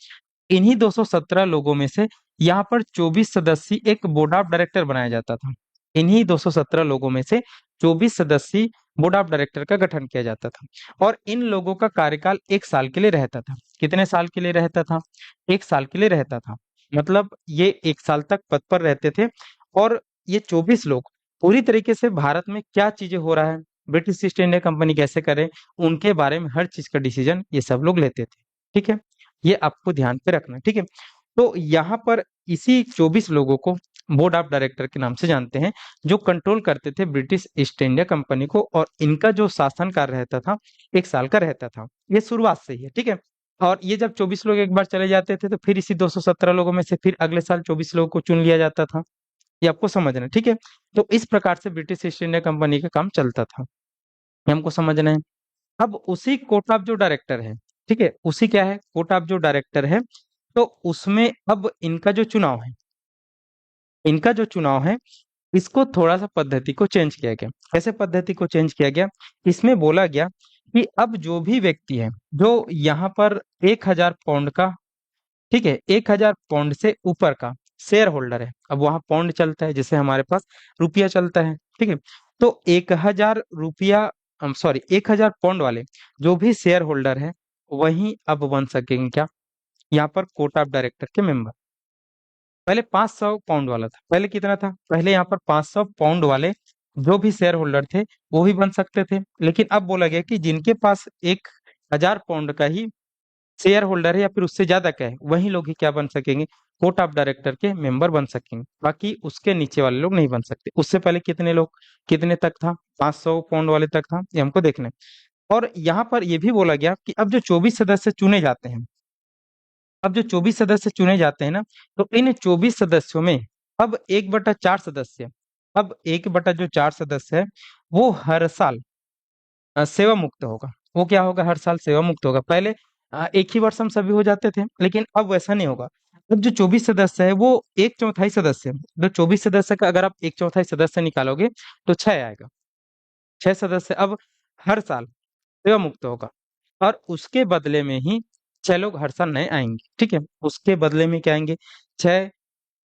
इन्हीं 217 लोगों में से यहाँ पर 24 सदस्यीय एक बोर्ड ऑफ डायरेक्टर बनाया जाता था। इन्हीं 217 लोगों में से 24 सदस्यीय बोर्ड ऑफ डायरेक्टर का गठन किया जाता था। और इन लोगों का कार्यकाल 1 साल के लिए रहता था। कितने साल के लिए रहता था? 1 साल के लिए रहता था। मतलब ये 1 साल तक पद पर रहते थे। और ये 24 लोग पूरी तरीके से भारत में क्या चीजें हो रहा है, ब्रिटिश ईस्ट इंडिया कंपनी कैसे करे, उनके बारे में हर चीज का डिसीजन ये सब लोग लेते थे। ठीक है, ये आपको ध्यान पे रखना है। ठीक है, तो यहाँ पर इसी 24 लोगों को बोर्ड ऑफ डायरेक्टर के नाम से जानते हैं, जो कंट्रोल करते थे ब्रिटिश ईस्ट इंडिया कंपनी को। और इनका जो शासन कार्य रहता था 1 साल का रहता था। ये शुरुआत से ही है। ठीक है, और ये जब 24 लोग एक बार चले जाते थे, तो फिर इसी 217 लोगों में से फिर अगले साल 24 लोगों को चुन लिया जाता था। ये आपको समझना है। ठीक है, तो इस प्रकार से ब्रिटिश ईस्ट इंडिया कंपनी का काम चलता था, ये हमको समझना है। अब उसी कोर्ट ऑफ जो डायरेक्टर है, ठीक है, उसी क्या है, कोर्ट ऑफ जो डायरेक्टर है, तो उसमें अब इनका जो चुनाव है, इनका जो चुनाव है, इसको थोड़ा सा पद्धति को चेंज किया गया। कैसे पद्धति को चेंज किया गया? इसमें बोला गया कि अब जो भी व्यक्ति है जो यहाँ पर 1000 पाउंड का, ठीक है, 1000 पाउंड से ऊपर का शेयर होल्डर है। अब वहां पाउंड चलता है, जैसे हमारे पास रुपया चलता है। ठीक है, तो 1000 रुपया, सॉरी 1000 पाउंड वाले जो भी शेयर होल्डर है, वही अब बन सकेंगे क्या, यहाँ पर कोर्ट ऑफ डायरेक्टर के मेंबर। पहले 500 पाउंड वाला था। पहले कितना था? पहले यहाँ पर 500 पाउंड वाले जो भी शेयर होल्डर थे वो भी बन सकते थे। लेकिन अब बोला गया कि जिनके पास 1000 पाउंड का ही शेयर होल्डर है या फिर उससे ज्यादा का है, वही लोग ही क्या बन सकेंगे, कोर्ट ऑफ डायरेक्टर के मेंबर बन सकेंगे। बाकी उसके नीचे वाले लोग नहीं बन सकते। उससे पहले कितने लोग, कितने तक था, 500 पाउंड वाले तक था, ये हमको देखना है। और यहाँ पर यह भी बोला गया कि अब जो 24 सदस्य चुने जाते हैं, अब जो 24 सदस्य चुने जाते हैं ना, तो इन 24 सदस्यों में अब 1/4 सदस्य, अब 1/4 सदस्य है, वो हर साल सेवा मुक्त होगा। वो क्या होगा, हर साल सेवा मुक्त होगा। पहले एक ही वर्ष हम सभी हो जाते थे, लेकिन अब वैसा नहीं होगा। अब जो 24 सदस्य है वो एक चौथाई सदस्य, जो 24 सदस्य का अगर आप एक चौथाई सदस्य निकालोगे तो 6 आएगा। 6 सदस्य अब हर साल सेवा मुक्त होगा। और उसके बदले में ही 6 लोग हर साल नए आएंगे। ठीक है, उसके बदले में क्या आएंगे, 6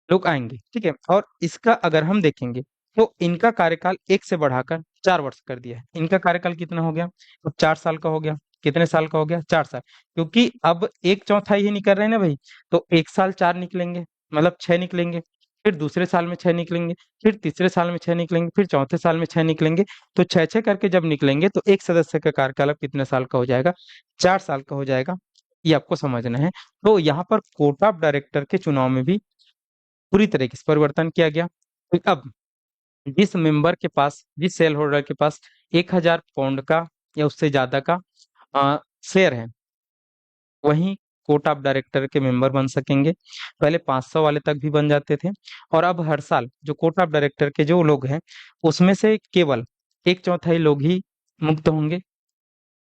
लोग आएंगे। ठीक है, और इसका अगर हम देखेंगे तो इनका कार्यकाल 1 से बढ़ाकर 4 वर्ष कर दिया है। इनका कार्यकाल कितना हो गया, अब 4 साल का हो गया। कितने साल का हो गया, 4 साल। क्योंकि अब एक चौथाई ही निकल रहे हैं ना भाई, तो एक साल 4 निकलेंगे, मतलब 6 निकलेंगे। फिर दूसरे साल में 6 निकलेंगे, फिर तीसरे साल में 6 निकलेंगे, फिर चौथे साल में 6 निकलेंगे। तो 6 6 करके जब निकलेंगे तो एक सदस्य का कार्यकाल अब कितने साल का हो जाएगा, 4 साल का हो जाएगा। ये आपको समझना है। तो यहाँ पर कोर्ट ऑफ डायरेक्टर के चुनाव में भी पूरी तरीके से परिवर्तन किया गया। तो अब जिस मेंबर के पास, जिस शेयर होल्डर के पास 1000 पाउंड का या उससे ज्यादा का शेयर है, वही कोर्ट ऑफ डायरेक्टर के मेंबर बन सकेंगे। पहले 500 वाले तक भी बन जाते थे। और अब हर साल जो कोर्ट ऑफ डायरेक्टर के जो लोग हैं, उसमें से केवल एक चौथाई लोग ही मुक्त होंगे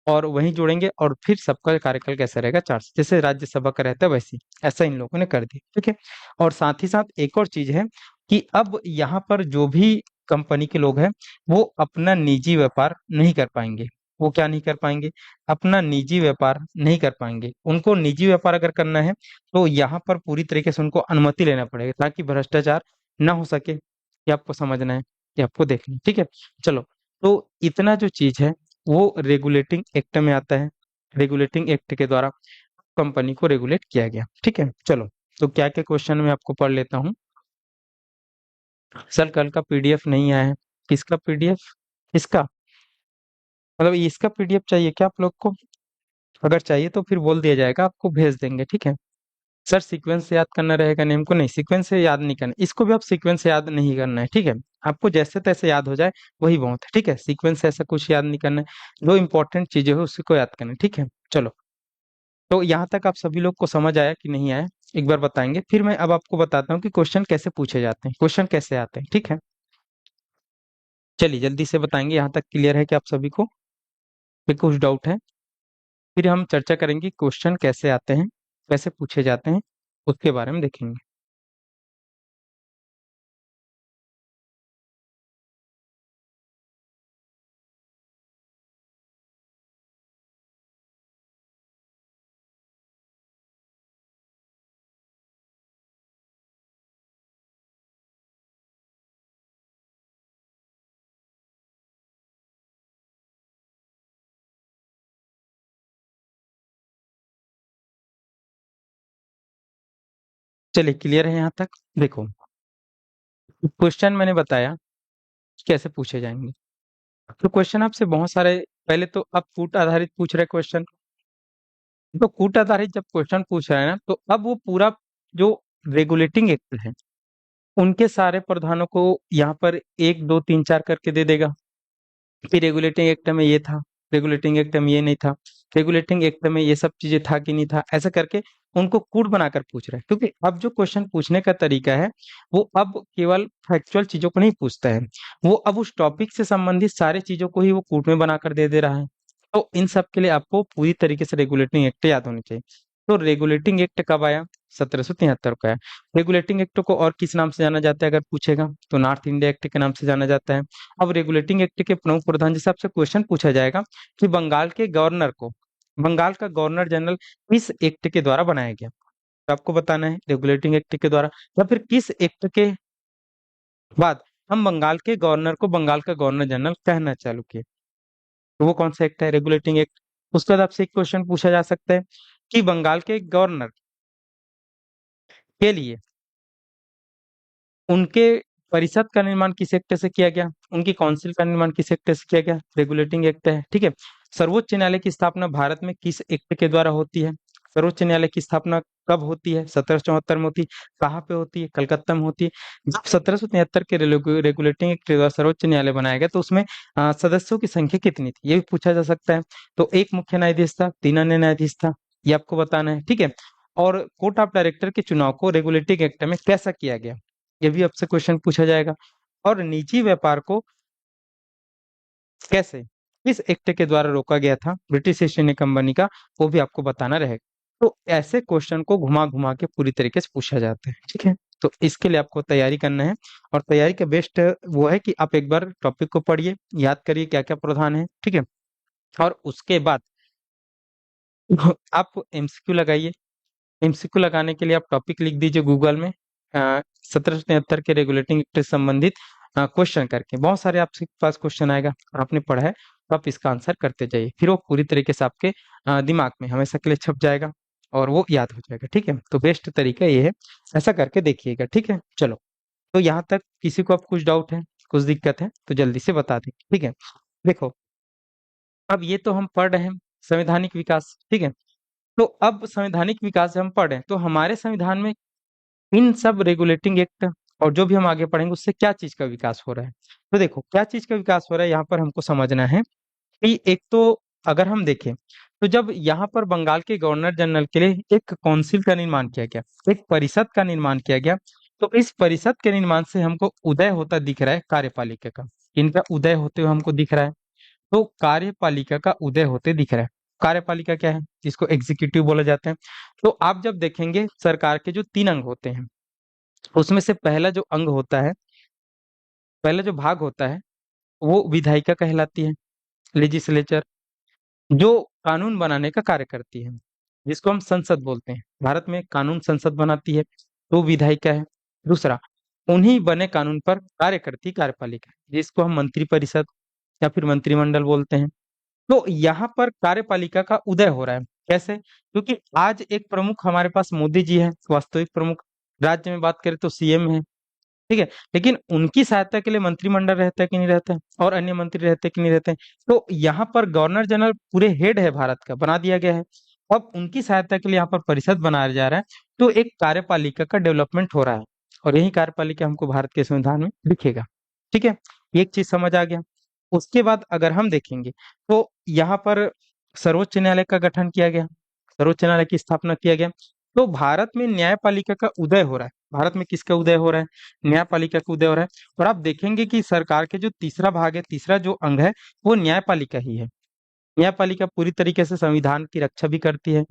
और वहीं जुड़ेंगे। और फिर सबका कार्यकाल कैसा रहेगा, 4 साल, जैसे राज्यसभा का रहता है वैसे ही। ऐसा इन लोगों ने कर दिया। ठीक है, और साथ ही साथ एक और चीज है कि अब यहाँ पर जो भी कंपनी के लोग हैं, वो अपना निजी व्यापार नहीं कर पाएंगे। वो क्या नहीं कर पाएंगे, अपना निजी व्यापार नहीं कर पाएंगे। उनको निजी व्यापार अगर करना है तो यहाँ पर पूरी तरीके से उनको अनुमति लेना पड़ेगा, ताकि भ्रष्टाचार ना हो सके। ये आपको समझना है, ये आपको देखना है। ठीक है, चलो, तो इतना जो चीज है वो रेगुलेटिंग एक्ट में आता है। रेगुलेटिंग एक्ट के द्वारा कंपनी को रेगुलेट किया गया। ठीक है, चलो, तो क्या क्या क्वेश्चन मैं आपको पढ़ लेता हूँ। सर कल का पीडीएफ नहीं आया है। किसका पीडीएफ? इसका, मतलब इसका पीडीएफ चाहिए क्या आप लोग को? अगर चाहिए तो फिर बोल दिया जाएगा, आपको भेज देंगे। ठीक है, सर सीक्वेंस से याद करना रहेगा, नेम को नहीं, सीक्वेंस से याद नहीं करना, इसको भी आप सीक्वेंस से याद नहीं करना है। ठीक है, आपको जैसे तैसे याद हो जाए वही बहुत है, ठीक है। सीक्वेंस ऐसा कुछ याद नहीं करना है, जो इंपॉर्टेंट चीजें हो उसी को याद करना है, ठीक है। चलो, तो यहाँ तक आप सभी लोग को समझ आया कि नहीं आया, एक बार बताएंगे, फिर मैं अब आपको बताता हूँ कि क्वेश्चन कैसे पूछे जाते हैं, क्वेश्चन कैसे आते हैं, ठीक है। चलिए जल्दी से बताएंगे, यहाँ तक क्लियर है कि आप सभी को, फिर कुछ डाउट है, फिर हम चर्चा करेंगे क्वेश्चन कैसे आते हैं, कैसे पूछे जाते हैं, उसके बारे में देखेंगे। चलिए क्लियर है यहाँ तक। देखो, क्वेश्चन मैंने बताया कि कैसे पूछे जाएंगे। तो क्वेश्चन आपसे बहुत सारे, पहले तो आप कूट आधारित पूछ रहे क्वेश्चन, तो कूट आधारित जब क्वेश्चन पूछ रहे हैं ना, तो अब वो पूरा जो रेगुलेटिंग एक्ट है उनके सारे प्रावधानों को यहाँ पर एक दो तीन चार करके दे देगा कि रेगुलेटिंग एक्ट में ये था, रेगुलेटिंग एक्ट में ये नहीं था, रेगुलेटिंग एक्ट में ये सब चीजें था कि नहीं था, ऐसा करके उनको कूट बनाकर पूछ रहे हैं। क्योंकि अब जो क्वेश्चन पूछने का तरीका है वो अब केवल फैक्चुअल चीजों को नहीं पूछता है, वो अब उस टॉपिक से संबंधित सारी चीजों को ही वो कूट में बनाकर दे दे रहा है। तो इन सब के लिए आपको पूरी तरीके से रेगुलेटिंग एक्ट याद होनी चाहिए। तो रेगुलेटिंग एक्ट कब आया? 1773 का है। रेगुलेटिंग एक्ट को और किस नाम से जाना जाता है अगर पूछेगा, तो नॉर्थ इंडिया एक्ट के नाम से जाना जाता है। अब रेगुलेटिंग एक्ट के प्रमुख प्रधान, जैसे आपसे क्वेश्चन पूछा जाएगा कि बंगाल के गवर्नर को, बंगाल का गवर्नर जनरल किस एक्ट के द्वारा बनाया गया, तो आपको बताना है रेगुलेटिंग एक्ट के द्वारा, या फिर किस एक्ट के बाद हम बंगाल के गवर्नर को बंगाल का गवर्नर जनरल कहना चालू किए, तो वो कौन सा एक्ट है? Regulating act. उसके बाद आपसे एक क्वेश्चन पूछा जा सकता है कि बंगाल के गवर्नर के लिए उनके परिषद का निर्माण किस एक्ट से किया गया, उनकी काउंसिल का निर्माण किस एक्ट से किया गया? रेगुलेटिंग एक्ट है, ठीक है। सर्वोच्च न्यायालय की स्थापना भारत में किस एक्ट के द्वारा होती है? सर्वोच्च न्यायालय की स्थापना कब होती है? 1774 में होती है। कहाँ पे होती है? कलकत्ता में होती है। जब 1773 के रेगुलेटिंग एक्ट के द्वारा सर्वोच्च न्यायालय बनाया गया, तो उसमें सदस्यों की संख्या कितनी थी, ये भी पूछा जा सकता है। तो एक मुख्य न्यायाधीश था, तीन अन्य न्यायाधीश था, ये आपको बताना है, ठीक है। और कोर्ट ऑफ डायरेक्टर के चुनाव को रेगुलेटिंग एक्ट में कैसा किया गया, ये भी आपसे क्वेश्चन पूछा जाएगा। और निजी व्यापार को कैसे, किस एक्ट के द्वारा रोका गया था ब्रिटिश ईस्ट इंडिया कंपनी का, वो भी आपको बताना रहेगा। तो ऐसे क्वेश्चन को घुमा घुमा के पूरी तरीके से पूछा जाता है, ठीक है। तो इसके लिए आपको तैयारी करना है, और तैयारी का बेस्ट वो है कि आप एक बार टॉपिक को पढ़िए, याद करिए क्या क्या प्रावधान है, ठीक है। और उसके बाद आप एमसीक्यू लगाइए। एमसीक्यू लगाने के लिए आप टॉपिक लिख दीजिए गूगल में, 1773 के रेगुलेटिंग एक्ट से संबंधित क्वेश्चन करके, बहुत सारे आपके पास क्वेश्चन आएगा और आपने पढ़ा है तो आप इसका आंसर करते जाइए, फिर वो पूरी तरीके से आपके दिमाग में हमेशा के लिए छप जाएगा और वो याद हो जाएगा, ठीक है। तो बेस्ट तरीका ये है, ऐसा करके देखिएगा, ठीक है। चलो, तो यहाँ तक किसी को अब कुछ डाउट है, कुछ दिक्कत है तो जल्दी से बता दें, ठीक है। देखो, अब ये तो हम पढ़ रहे हैं संवैधानिक विकास, ठीक है। तो अब संवैधानिक विकास जब हम पढ़ रहे हैं तो हमारे संविधान में इन सब रेगुलेटिंग एक्ट और जो भी हम आगे पढ़ेंगे उससे क्या चीज का विकास हो रहा है। तो देखो क्या चीज का विकास हो रहा है यहाँ पर हमको समझना है कि एक तो अगर हम देखें तो जब यहाँ पर बंगाल के गवर्नर जनरल के लिए एक काउंसिल का निर्माण किया गया, एक परिषद का निर्माण किया गया, तो इस परिषद के निर्माण से हमको उदय होता दिख रहा है कार्यपालिका का, इनका उदय होते हुए हमको दिख रहा है। तो कार्यपालिका का उदय होते दिख रहा है। कार्यपालिका क्या है? जिसको एग्जीक्यूटिव बोला जाता है। तो आप जब देखेंगे सरकार के जो तीन अंग होते हैं, उसमें से पहला जो अंग होता है, पहला जो भाग होता है, वो विधायिका कहलाती है, लेजिस्लेचर, जो कानून बनाने का कार्य करती है, जिसको हम संसद बोलते हैं। भारत में कानून संसद बनाती है, तो विधायिका है। दूसरा, उन्हीं बने कानून पर कार्य करती कार्यपालिका, जिसको हम मंत्री परिषद या फिर मंत्रिमंडल बोलते हैं। तो यहाँ पर कार्यपालिका का उदय हो रहा है। कैसे? क्योंकि आज एक प्रमुख हमारे पास मोदी जी है, वास्तविक प्रमुख। राज्य में बात करें तो सीएम है, ठीक है। लेकिन उनकी सहायता के लिए मंत्रिमंडल रहता है कि नहीं रहता है, और अन्य मंत्री रहते हैं कि नहीं रहते हैं। तो यहाँ पर गवर्नर जनरल पूरे हेड है भारत का, बना दिया गया है। अब उनकी सहायता के लिए यहाँ पर परिषद बनाया जा रहा है, तो एक कार्यपालिका का डेवलपमेंट हो रहा है, और यही कार्यपालिका हमको भारत के संविधान में दिखेगा। ठीक है, एक चीज समझ आ गया। उसके बाद अगर हम देखेंगे तो यहाँ पर सर्वोच्च न्यायालय का गठन किया गया, सर्वोच्च न्यायालय की स्थापना किया गया। तो भारत में न्यायपालिका का उदय हो रहा है। भारत में किसका उदय हो रहा है? न्यायपालिका का उदय हो रहा है। और आप देखेंगे कि सरकार के जो तीसरा भाग है, तीसरा जो अंग है, वो न्यायपालिका ही है। न्यायपालिका पूरी तरीके से संविधान की रक्षा भी करती है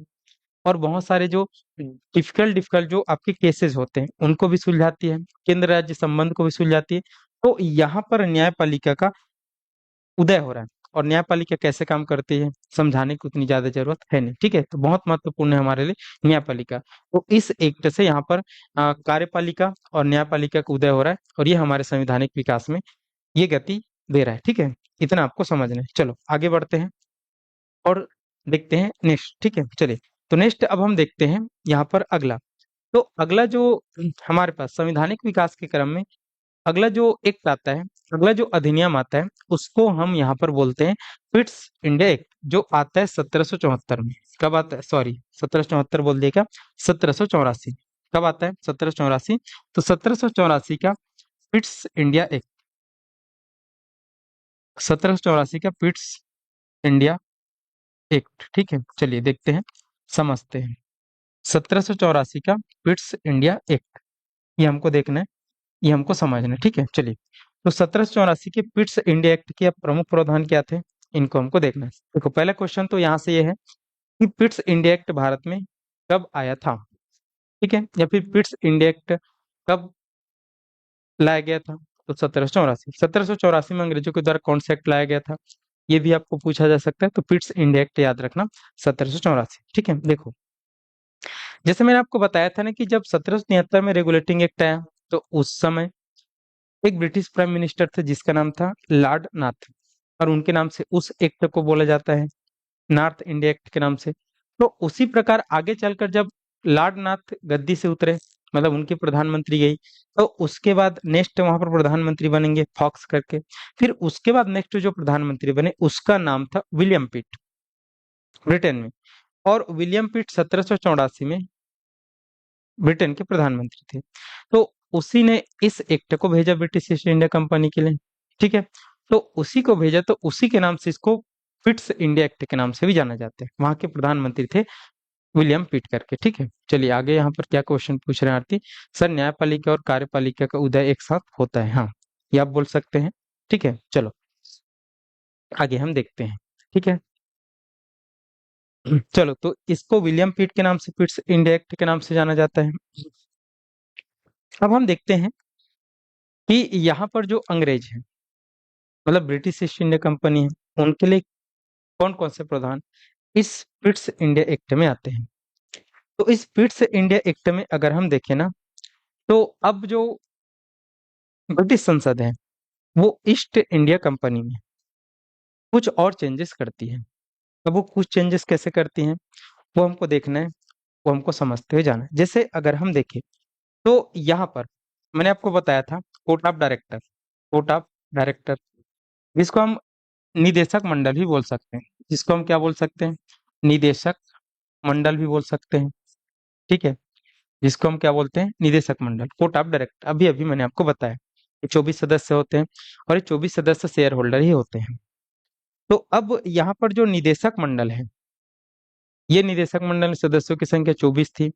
और बहुत सारे जो डिफिकल्ट डिफिकल्ट जो आपके केसेस होते हैं उनको भी सुलझाती है, केंद्र राज्य संबंध को भी सुलझाती है। तो यहाँ पर न्यायपालिका का उदय हो रहा है। और न्यायपालिका कैसे काम करती है समझाने की उतनी ज्यादा जरूरत है नहीं, ठीक है। तो बहुत महत्वपूर्ण है हमारे लिए न्यायपालिका। तो इस एक्ट से यहाँ पर कार्यपालिका और न्यायपालिका का उदय हो रहा है और ये हमारे संवैधानिक विकास में ये गति दे रहा है, ठीक है। इतना आपको समझना है। चलो आगे बढ़ते हैं और देखते हैं नेक्स्ट, ठीक है। चलिए, तो नेक्स्ट अब हम देखते हैं यहाँ पर अगला। तो अगला जो हमारे पास संवैधानिक विकास के क्रम में अगला जो एक्ट आता है, अगला जो अधिनियम आता है, उसको हम यहाँ पर बोलते हैं फिट्स इंडिया एक्ट, जो आता है 1774 में। कब आता है? सॉरी, 1774 बोल दिया क्या? 1784। कब आता है? 1784। तो 1784 का फिट्स इंडिया एक्ट, 1784 का फिट्स इंडिया एक्ट, ठीक है। चलिए देखते हैं, समझते हैं। 1784 का फिट्स इंडिया एक्ट, ये हमको देखना है, ये हमको समझना है, ठीक है। चलिए, तो 1784 के पिट्स इंडिया एक्ट के प्रमुख प्रावधान क्या थे, इनको हमको देखना है। देखो, पहला क्वेश्चन तो यहाँ से ये है कि पिट्स इंडिया एक्ट भारत में कब आया था, ठीक है, या फिर पिट्स इंडिया एक्ट कब लाया गया था। तो 1784, 1784 में अंग्रेजों के द्वारा कौन सा एक्ट लाया गया था, ये भी आपको पूछा जा सकता है। तो पिट्स इंडिया एक्ट याद रखना, 1784, ठीक है। देखो, जैसे मैंने आपको बताया था ना कि जब 1773 में रेगुलेटिंग एक्ट आया, तो उस समय एक ब्रिटिश प्राइम मिनिस्टर थे जिसका नाम था लॉर्ड नाथ, और उनके नाम से उस एक्ट को बोला जाता है, नॉर्थ इंडिया एक्ट के नाम से। तो उसी प्रकार आगे चलकर जब लॉर्ड नाथ गद्दी से उतरे, मतलब उनकी प्रधानमंत्री गई, तो उसके बाद नेक्स्ट वहां पर प्रधानमंत्री बनेंगे फॉक्स करके। फिर उसके बाद नेक्स्ट जो प्रधानमंत्री बने उसका नाम था विलियम पिट, ब्रिटेन में। और विलियम पिट 1784 में ब्रिटेन के प्रधानमंत्री थे। तो उसी ने इस एक्ट को भेजा ब्रिटिश ईस्ट इंडिया कंपनी के लिए, ठीक है। तो उसी को भेजा, तो उसी के नाम से इसको फिट्स इंडिया एक्ट के नाम से भी जाना जाता है। वहां के प्रधानमंत्री थे विलियम पिट करके, ठीक है। चलिए आगे, यहाँ पर क्या क्वेश्चन पूछ रहे हैं आरती सर? न्यायपालिका और कार्यपालिका का उदय एक साथ होता है, हाँ, ये आप बोल सकते हैं, ठीक है। चलो आगे हम देखते हैं, ठीक है। चलो, तो इसको विलियम पिट के नाम से, पिट्स इंडिया एक्ट के नाम से जाना जाता है। अब हम देखते हैं कि यहाँ पर जो अंग्रेज है, मतलब ब्रिटिश ईस्ट इंडिया कंपनी है, उनके लिए कौन कौन से प्रावधान इस पिट्स इंडिया एक्ट में आते हैं। तो इस पिट्स इंडिया एक्ट में अगर हम देखें ना, तो अब जो ब्रिटिश संसद है वो ईस्ट इंडिया कंपनी में कुछ और चेंजेस करती है। अब वो कुछ चेंजेस कैसे करती हैं वो हमको देखना है, वो हमको समझते हुए जाना है। जैसे अगर हम देखें तो यहाँ पर मैंने आपको बताया था court of director, court of director, जिसको हम निदेशक मंडल भी बोल सकते हैं, जिसको हम क्या बोल सकते हैं? निदेशक मंडल भी बोल सकते हैं, ठीक है। जिसको हम क्या बोलते हैं? निदेशक मंडल, कोर्ट ऑफ डायरेक्टर। अभी अभी मैंने आपको बताया ये 24 सदस्य होते हैं और ये 24 सदस्य शेयर होल्डर ही होते हैं। तो अब यहाँ पर जो निदेशक मंडल है, ये निदेशक मंडल में सदस्यों की संख्या 24 थी।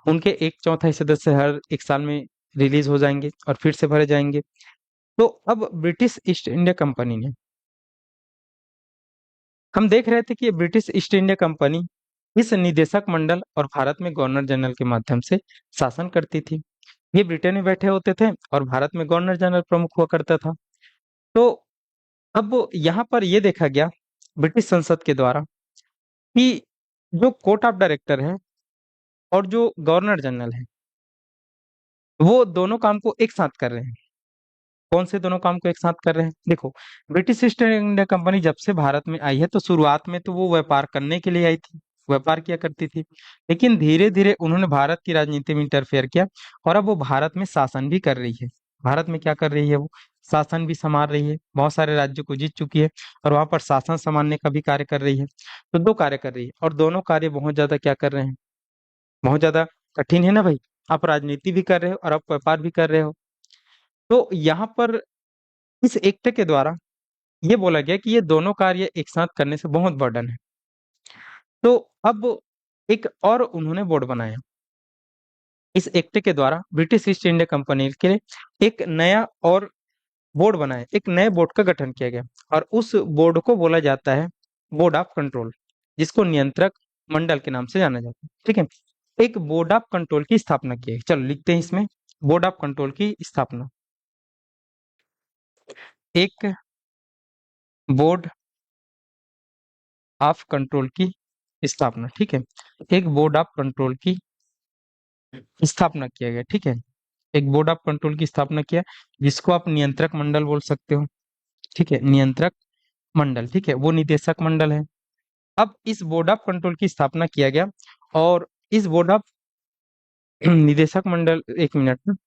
उनके एक चौथाई सदस्य हर एक साल में रिलीज हो जाएंगे और फिर से भरे जाएंगे। तो अब ब्रिटिश ईस्ट इंडिया कंपनी ने, हम देख रहे थे कि ये ब्रिटिश ईस्ट इंडिया कंपनी इस निदेशक मंडल और भारत में गवर्नर जनरल के माध्यम से शासन करती थी। ये ब्रिटेन में बैठे होते थे और भारत में गवर्नर जनरल प्रमुख हुआ करता था। तो अब यहाँ पर ये देखा गया ब्रिटिश संसद के द्वारा कि जो कोर्ट ऑफ डायरेक्टर है और जो गवर्नर जनरल है, वो दोनों काम को एक साथ कर रहे हैं। कौन से दोनों काम को एक साथ कर रहे हैं? देखो, ब्रिटिश ईस्ट इंडिया कंपनी जब से भारत में आई है, तो शुरुआत में तो वो व्यापार करने के लिए आई थी, व्यापार किया करती थी। लेकिन धीरे धीरे उन्होंने भारत की राजनीति में इंटरफेयर किया और अब वो भारत में शासन भी कर रही है। भारत में क्या कर रही है? वो शासन भी संभाल रही है, बहुत सारे राज्यों को जीत चुकी है और वहां पर शासन संभालने का भी कार्य कर रही है। तो दो कार्य कर रही है और दोनों कार्य बहुत ज्यादा क्या कर रहे हैं? बहुत ज्यादा कठिन है ना भाई। आप राजनीति भी कर रहे हो और आप व्यापार भी कर रहे हो। तो यहाँ पर इस एक्ट के द्वारा ये बोला गया कि ये दोनों कार्य एक साथ करने से बहुत बर्डन है। तो अब एक और उन्होंने बोर्ड बनाया। इस एक्ट के द्वारा ब्रिटिश ईस्ट इंडिया कंपनी के लिए एक नया और बोर्ड बनाया, एक नए बोर्ड का गठन किया गया, और उस बोर्ड को बोला जाता है बोर्ड ऑफ कंट्रोल, जिसको नियंत्रक मंडल के नाम से जाना जाता है। ठीक है, एक बोर्ड ऑफ कंट्रोल की स्थापना की है। चलो लिखते हैं इसमें, बोर्ड ऑफ कंट्रोल की स्थापना। एक बोर्ड ऑफ कंट्रोल की स्थापना। ठीक है, एक बोर्ड ऑफ कंट्रोल की स्थापना किया गया। ठीक है, एक बोर्ड ऑफ कंट्रोल की स्थापना किया, जिसको आप नियंत्रक मंडल बोल सकते हो। ठीक है, नियंत्रक मंडल, ठीक है, वो निदेशक मंडल है। अब इस बोर्ड ऑफ कंट्रोल की स्थापना किया गया, और इस बोर्ड ऑफ निदेशक मंडल, एक मिनट।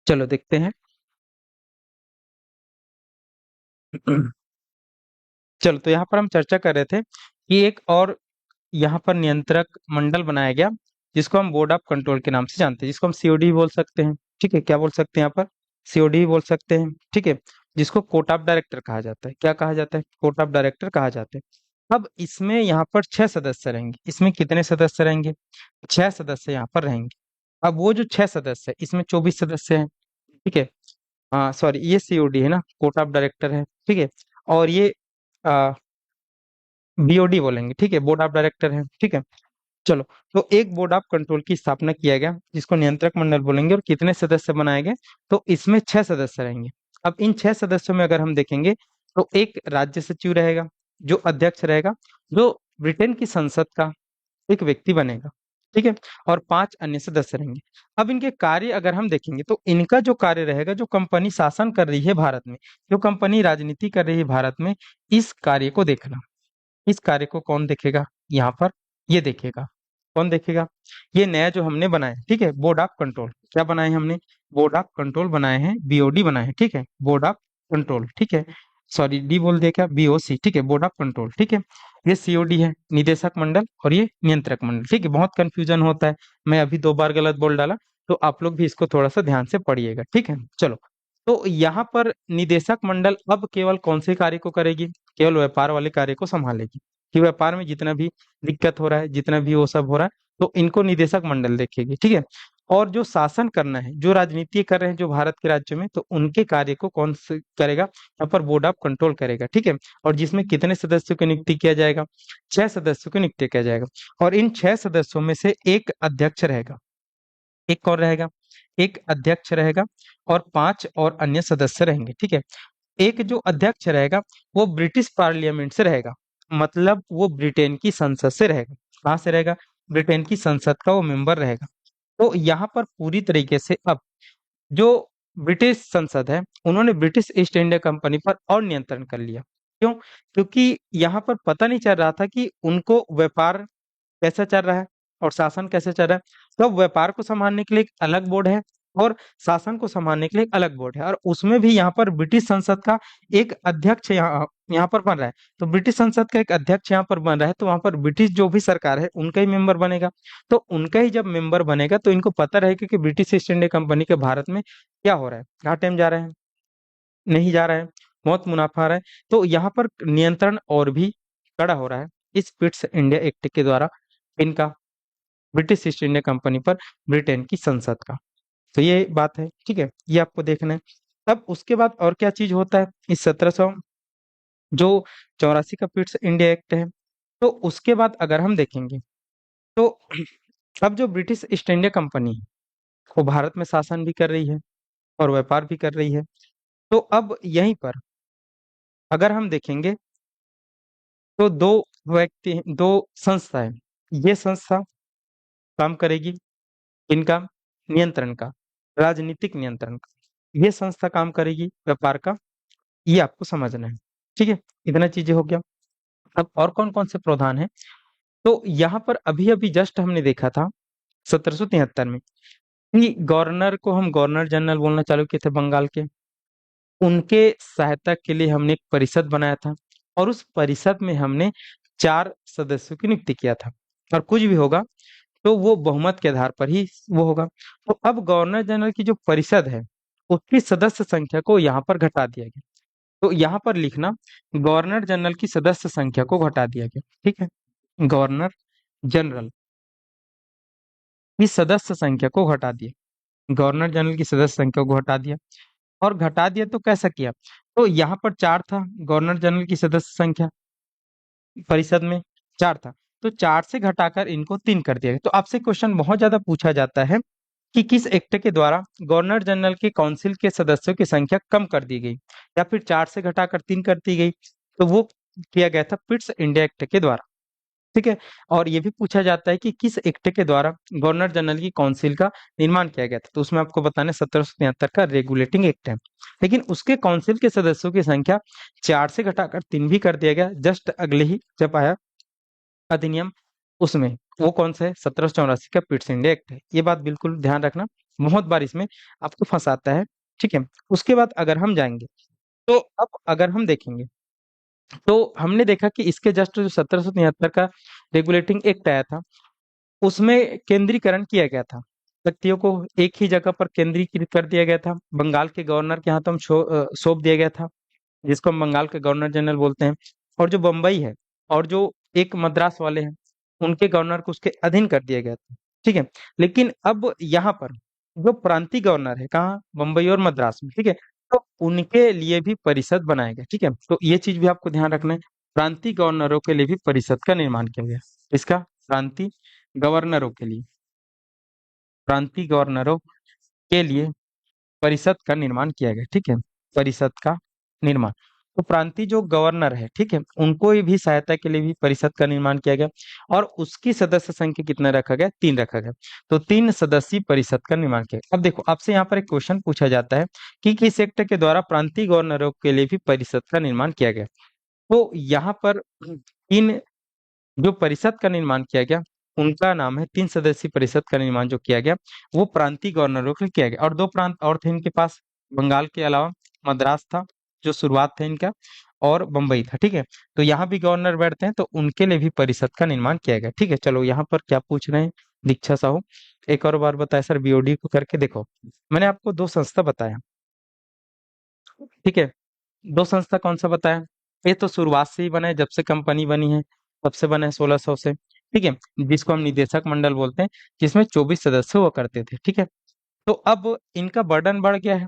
चलो देखते हैं। चलो, तो यहाँ पर हम चर्चा कर रहे थे कि एक और यहाँ पर नियंत्रक मंडल बनाया गया, जिसको हम बोर्ड ऑफ कंट्रोल के नाम से जानते हैं, जिसको हम सीओडी बोल सकते हैं। ठीक है, क्या बोल सकते हैं यहाँ पर? सीओडी बोल सकते हैं। ठीक है, जिसको कोर्ट ऑफ डायरेक्टर कहा जाता है। क्या कहा जाता है? कोर्ट ऑफ डायरेक्टर कहा जाता है। अब इसमें यहाँ पर 6 सदस्य रहेंगे। इसमें कितने सदस्य रहेंगे? 6 सदस्य यहाँ पर रहेंगे। अब वो जो 6 सदस्य है, इसमें 24 सदस्य हैं। ठीक है, हाँ सॉरी, ये सीओडी है ना, कोर्ट ऑफ डायरेक्टर है। ठीक है, और ये बीओडी बोलेंगे। ठीक है, बोर्ड ऑफ डायरेक्टर है। ठीक है, चलो, तो एक बोर्ड ऑफ कंट्रोल की स्थापना किया गया, जिसको नियंत्रक मंडल बोलेंगे, और कितने सदस्य बनाए गए? तो इसमें 6 सदस्य रहेंगे। अब इन 6 सदस्यों में अगर हम देखेंगे, तो एक राज्य सचिव रहेगा, जो अध्यक्ष रहेगा, जो ब्रिटेन की संसद का एक व्यक्ति बनेगा। ठीक है, और 5 अन्य सदस्य रहेंगे। अब इनके कार्य अगर हम देखेंगे, तो इनका जो कार्य रहेगा, जो कंपनी शासन कर रही है भारत में, जो कंपनी राजनीति कर रही है भारत में, इस कार्य को देखना। इस कार्य को कौन देखेगा? यहाँ पर ये देखेगा। कौन देखेगा? ये नया जो हमने बनाया, ठीक है, बोर्ड ऑफ कंट्रोल। क्या बनाए हमने? बोर्ड ऑफ कंट्रोल बनाए हैं, बीओडी बनाए हैं। ठीक है, बोर्ड ऑफ कंट्रोल। ठीक है, सॉरी डी बोल दिया क्या, बीओसी। ठीक है, बोर्ड ऑफ कंट्रोल। ठीक है, ये सीओडी है, निदेशक मंडल, और ये नियंत्रक मंडल। ठीक है, बहुत कंफ्यूजन होता है, मैं अभी 2 बार गलत बोल डाला, तो आप लोग भी इसको थोड़ा सा ध्यान से पढ़िएगा। ठीक है, चलो, तो यहाँ पर निदेशक मंडल अब केवल कौन से कार्य को करेगी? केवल व्यापार वाले कार्य को संभालेगी, कि व्यापार में जितना भी दिक्कत हो रहा है, जितना भी वो सब हो रहा है, तो इनको निदेशक मंडल देखेगी। ठीक है, और जो शासन करना है, जो राजनीति कर रहे हैं जो भारत के राज्य में, तो उनके कार्य को कौन से करेगा? यहाँ पर बोर्ड ऑफ कंट्रोल करेगा। ठीक है, और जिसमें कितने सदस्यों की नियुक्ति किया जाएगा? 6 सदस्यों की नियुक्ति किया जाएगा, और इन 6 सदस्यों में से एक अध्यक्ष रहेगा। एक कौन रहेगा? एक अध्यक्ष रहेगा, और 5 और अन्य सदस्य रहेंगे। ठीक है, एक जो अध्यक्ष रहेगा, वो ब्रिटिश पार्लियामेंट से रहेगा, मतलब वो ब्रिटेन की संसद से रहेगा। कहाँ से रहेगा? ब्रिटेन की संसद का वो मेंबर रहेगा। तो यहाँ पर पूरी तरीके से अब जो ब्रिटिश संसद है, उन्होंने ब्रिटिश ईस्ट इंडिया कंपनी पर और नियंत्रण कर लिया। क्यों? क्योंकि यहाँ पर पता नहीं चल रहा था कि उनको व्यापार कैसा चल रहा है और शासन कैसे चल रहा है। तो अब व्यापार को संभालने के लिए एक अलग बोर्ड है, और शासन को संभालने के लिए एक अलग बोर्ड है, और उसमें भी यहाँ पर ब्रिटिश संसद का एक अध्यक्ष यहाँ यहाँ पर बन रहा है। तो ब्रिटिश संसद का एक अध्यक्ष यहाँ पर बन रहा है, तो वहां पर ब्रिटिश जो भी सरकार है, उनका ही मेंबर बनेगा। तो उनका ही जब मेंबर बनेगा, तो इनको पता रहेगा कि ब्रिटिश ईस्ट इंडिया कंपनी के भारत में क्या हो रहा है, कहाँ टाइम जा रहा है, नहीं जा रहा है, बहुत मुनाफा आ रहा है। तो यहाँ पर नियंत्रण और भी कड़ा हो रहा है इस पिट्स इंडिया एक्ट के द्वारा, इनका ब्रिटिश ईस्ट इंडिया कंपनी पर ब्रिटेन की संसद का। तो ये बात है। ठीक है, ये आपको देखना है। अब उसके बाद और क्या चीज होता है इस 1700 जो 84 का पिट्स इंडिया एक्ट है, तो उसके बाद अगर हम देखेंगे, तो अब जो ब्रिटिश ईस्ट इंडिया कंपनी है, वो भारत में शासन भी कर रही है और व्यापार भी कर रही है। तो अब यहीं पर अगर हम देखेंगे तो दो संस्था है। ये संस्था काम करेगी इनका नियंत्रण का, राजनीतिक नियंत्रण का। ये संस्था काम करेगी व्यापार का। ये आपको समझना है। ठीक है, इतना चीजें हो गया। अब और कौन कौन से प्रावधान है, तो यहाँ पर अभी अभी जस्ट हमने देखा था 1773 में कि गवर्नर को हम गवर्नर जनरल बोलना चालू किए थे बंगाल के। उनके सहायता के लिए हमने एक परिषद बनाया था और उस परिषद में हमने 4 सदस्यों की नियुक्ति किया था। और कुछ भी होगा तो वो बहुमत के आधार पर ही वो होगा। तो अब गवर्नर जनरल की जो परिषद है उसकी सदस्य संख्या को यहाँ पर घटा दिया गया। तो यहाँ पर लिखना गवर्नर जनरल की सदस्य संख्या को घटा दिया गया। ठीक है, गवर्नर जनरल की सदस्य संख्या को घटा दिया, गवर्नर जनरल की सदस्य संख्या को घटा दिया। और घटा दिया तो कैसा किया, तो यहाँ पर 4 था गवर्नर जनरल की सदस्य संख्या परिषद में, 4 था। तो 4 से घटाकर इनको 3 कर दिया गया। तो आपसे क्वेश्चन बहुत ज्यादा पूछा जाता है कि किस एक्ट के द्वारा गवर्नर जनरल के काउंसिल के सदस्यों की संख्या कम कर दी गई या फिर 4 से घटाकर 3 कर दी गई। तो वो किया गया था पिट्स इंडिया एक्ट के द्वारा। ठीक है, और ये भी पूछा जाता है कि किस एक्ट के द्वारा गवर्नर जनरल की काउंसिल का निर्माण किया गया था। तो उसमें आपको बताना 1773 का रेगुलेटिंग एक्ट है। लेकिन उसके काउंसिल के सदस्यों की संख्या 4 से घटाकर 3 भी कर दिया गया जस्ट अगले ही जब आया अधिनियम। उसमें वो कौन सा है, 1784 का पिट्स इंडिया एक्ट है। ये बात बिल्कुल ध्यान रखना, बहुत बार इसमें आपको फंसाता है। ठीक है, उसके बाद अगर हम जाएंगे तो अब अगर हम देखेंगे तो हमने देखा कि इसके जस्ट जो 1773 का रेगुलेटिंग एक्ट आया था उसमें केंद्रीकरण किया गया था। शक्तियों को एक ही जगह पर केंद्रीकृत कर दिया गया था। बंगाल के गवर्नर के हाथों में सौंप दिया गया था, जिसको हम बंगाल के गवर्नर जनरल बोलते हैं। और जो बम्बई है और जो एक मद्रास वाले हैं उनके गवर्नर को उसके अधीन कर दिया गया था। ठीक है, लेकिन अब यहाँ पर जो प्रांतीय गवर्नर है कहाँ, बम्बई और मद्रास में। ठीक है, तो उनके लिए भी परिषद बनाया गया। ठीक है, तो ये चीज भी आपको ध्यान रखना है, प्रांतीय गवर्नरों के लिए भी परिषद का निर्माण किया गया। इसका प्रांतीय गवर्नरों के लिए, प्रांतीय गवर्नरों के लिए परिषद का निर्माण किया गया। ठीक है, परिषद का निर्माण। तो प्रांतीय जो गवर्नर है, ठीक है, उनको भी सहायता के लिए भी परिषद का निर्माण किया गया। और उसकी सदस्य संख्या कितना रखा गया, 3 रखा गया। तो 3 सदस्यीय परिषद का निर्माण किया गया। अब देखो आपसे यहाँ पर एक क्वेश्चन पूछा जाता है कि किस एक्ट के द्वारा प्रांतीय गवर्नरों के लिए भी परिषद का निर्माण किया गया। तो यहाँ पर 3 जो परिषद का निर्माण किया गया उनका नाम है, 3 सदस्यीय परिषद का निर्माण जो किया गया वो प्रांतीय गवर्नरों के लिए किया गया। और 2 प्रांत और थे इनके पास, बंगाल के अलावा मद्रास था जो शुरुआत था इनका, और बंबई था। ठीक है, तो यहाँ भी गवर्नर बैठते हैं तो उनके लिए भी परिषद का निर्माण किया गया। ठीक है, चलो यहाँ पर क्या पूछ रहे हैं दीक्षा साहू, एक और बार बताया सर बीओडी को करके देखो। मैंने आपको 2 संस्था बताया। ठीक है, 2 संस्था कौन सा बताया, ये तो शुरुआत से ही बना है, जब से कंपनी बनी है तब से बना है 1600 से। ठीक है, जिसको हम निदेशक मंडल बोलते हैं, जिसमें 24 सदस्य हुआ करते थे। ठीक है, तो अब इनका बर्डन बढ़ गया है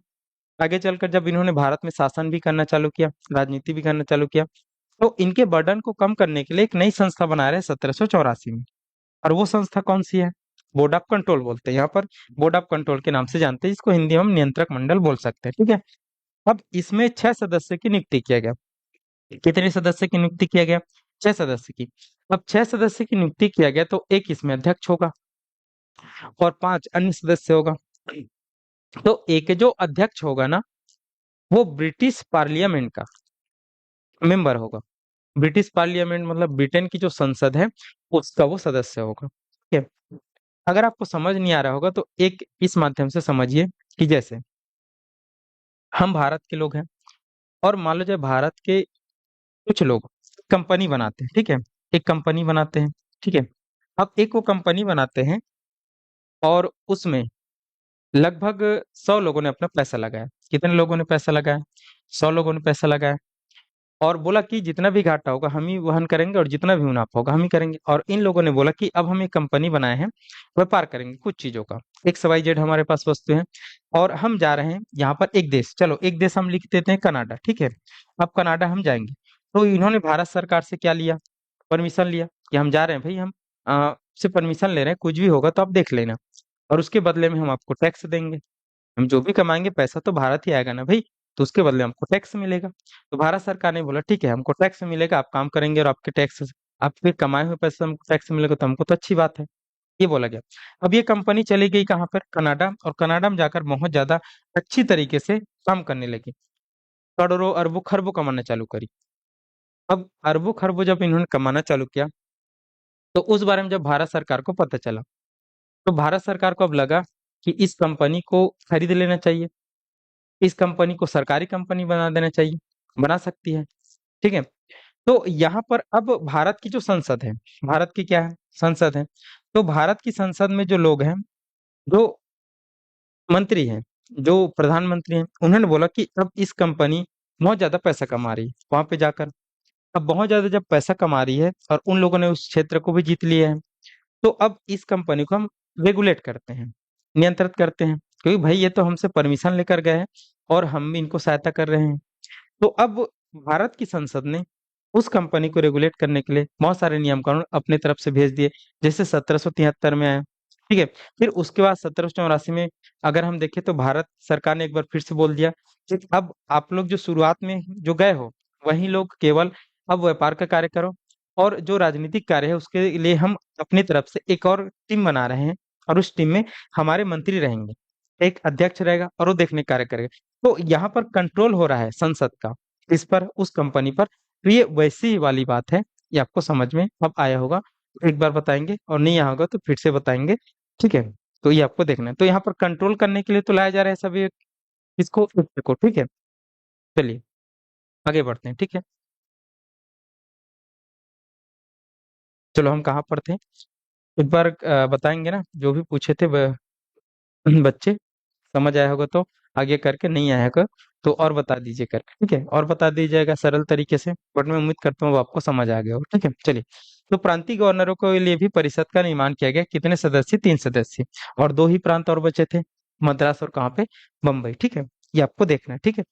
आगे चलकर, जब इन्होंने भारत में शासन भी करना चालू किया, राजनीति भी करना चालू किया। तो इनके बर्डन को कम करने के लिए एक नई संस्था बना रहे हैं 1784 में। और वो संस्था कौन सी है, बोर्ड ऑफ कंट्रोल बोलते हैं यहाँ पर, बोर्ड ऑफ कंट्रोल के नाम से जानते हैं, इसको हिंदी में हम नियंत्रक मंडल बोल सकते हैं। ठीक है, अब इसमें 6 सदस्य की नियुक्ति किया गया। कितने सदस्य की नियुक्ति किया गया, 6 सदस्य की। अब 6 सदस्य की नियुक्ति किया गया तो एक इसमें अध्यक्ष होगा और 5 अन्य सदस्य होगा। तो एक जो अध्यक्ष होगा ना वो ब्रिटिश पार्लियामेंट का मेंबर होगा। ब्रिटिश पार्लियामेंट मतलब ब्रिटेन की जो संसद है उसका वो सदस्य होगा। ठीक है, अगर आपको समझ नहीं आ रहा होगा तो एक इस माध्यम से समझिए कि जैसे हम भारत के लोग हैं और मान लो जब भारत के कुछ लोग कंपनी बनाते हैं। ठीक है, एक कंपनी बनाते हैं। ठीक है, अब एक वो कंपनी बनाते हैं और उसमें लगभग 100 लोगों ने अपना पैसा लगाया। कितने लोगों ने पैसा लगाया, 100 लोगों ने पैसा लगाया। और बोला कि जितना भी घाटा होगा हम ही वहन करेंगे और जितना भी मुनाफा होगा हम ही करेंगे। और इन लोगों ने बोला कि अब हम एक कंपनी बनाए हैं, व्यापार करेंगे कुछ चीजों का, एक्स वाई जेड हमारे पास वस्तु है और हम जा रहे हैं यहाँ पर एक देश, चलो एक देश हम लिख देते हैं कनाडा। ठीक है, अब कनाडा हम जाएंगे। तो इन्होंने भारत सरकार से क्या लिया, परमिशन लिया कि हम जा रहे हैं भाई, हम से परमिशन ले रहे हैं, कुछ भी होगा तो आप देख लेना। और उसके बदले में हम आपको टैक्स देंगे। हम जो भी कमाएंगे पैसा तो भारत ही आएगा ना भाई, तो उसके बदले हमको टैक्स मिलेगा। तो भारत सरकार ने बोला ठीक है हमको टैक्स मिलेगा, आप काम करेंगे और आपके टैक्स, आपके कमाए हुए पैसे से हमको टैक्स मिलेगा, तो हमको तो अच्छी बात है, ये बोला गया। अब ये कंपनी चली गई कहाँ पर, कनाडा, और कनाडा में जाकर बहुत ज्यादा अच्छी तरीके से काम करने लगी, करोड़ों अरबों खरबों कमाना चालू करी। अब अरबों खरबों जब इन्होंने कमाना चालू किया, तो उस बारे में जब भारत सरकार को पता चला, तो भारत सरकार को अब लगा कि इस कंपनी को खरीद लेना चाहिए, इस कंपनी को सरकारी कंपनी बना देना चाहिए, बना सकती है, ठीक है। तो यहाँ पर अब भारत की जो संसद है, भारत की क्या है, संसद है, तो भारत की संसद में जो लोग हैं, जो मंत्री हैं, जो प्रधानमंत्री हैं, उन्होंने बोला कि अब इस कंपनी बहुत ज्यादा पैसा कमा रही है वहां पे जाकर। अब बहुत ज्यादा जब पैसा कमा रही है और उन लोगों ने उस क्षेत्र को भी जीत लिया है, तो अब इस कंपनी को हम रेगुलेट करते हैं, नियंत्रित करते हैं, क्योंकि भाई ये तो हमसे परमिशन लेकर गए हैं और हम भी इनको सहायता कर रहे हैं। तो अब भारत की संसद ने उस कंपनी को रेगुलेट करने के लिए बहुत सारे नियम कानून अपने तरफ से भेज दिए, जैसे 1773 में आया, ठीक है। फिर उसके बाद 1784 में अगर हम देखें तो भारत सरकार ने एक बार फिर से बोल दिया कि अब आप लोग जो शुरुआत में जो गए हो वही लोग केवल अब व्यापार का कार्य करो, और जो राजनीतिक कार्य है उसके लिए हम अपनी तरफ से एक और टीम बना रहे हैं, और उस टीम में हमारे मंत्री रहेंगे, एक अध्यक्ष रहेगा और वो देखने कार्य करेगा। तो यहाँ पर कंट्रोल हो रहा है संसद का इस पर, उस कंपनी पर। तो ये वैसी वाली बात है, ये आपको समझ में अब आया होगा, एक बार बताएंगे और नहीं आया होगा तो फिर से बताएंगे, ठीक है। तो ये आपको देखना है, तो यहाँ पर कंट्रोल करने के लिए तो लाया जा रहा है सभी इसको फैक्टर को, ठीक है। चलिए आगे बढ़ते हैं, ठीक है। चलो हम कहाँ पर थे, एक बार बताएंगे ना, जो भी पूछे थे बच्चे, समझ आया होगा तो आगे करके, नहीं आया होगा तो और बता दीजिए करके, ठीक है, और बता दीजिएगा सरल तरीके से, बट मैं उम्मीद करता हूँ वो आपको समझ आ गया हो, ठीक है। चलिए, तो प्रांतीय गवर्नरों के लिए भी परिषद का निर्माण किया गया, कितने सदस्य, 3 सदस्य, और 2 ही प्रांत और बचे थे, मद्रास और कहाँ पे, बम्बई, ठीक है। ये आपको देखना है, ठीक है।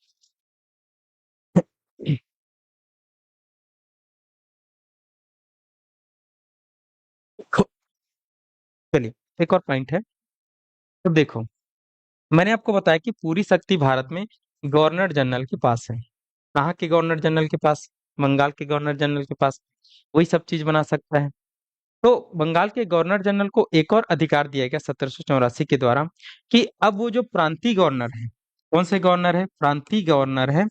चलिए, एक और पॉइंट है, तो देखो, मैंने आपको बताया कि पूरी शक्ति भारत में गवर्नर जनरल के पास है। कहाँ के गवर्नर जनरल के पास, बंगाल के गवर्नर जनरल के पास, वही सब चीज बना सकता है। तो बंगाल के गवर्नर जनरल को एक और अधिकार दिया गया 1784 के द्वारा, कि अब वो जो प्रांतीय गवर्नर है, कौन से गवर्नर है, प्रांतीय गवर्नर है,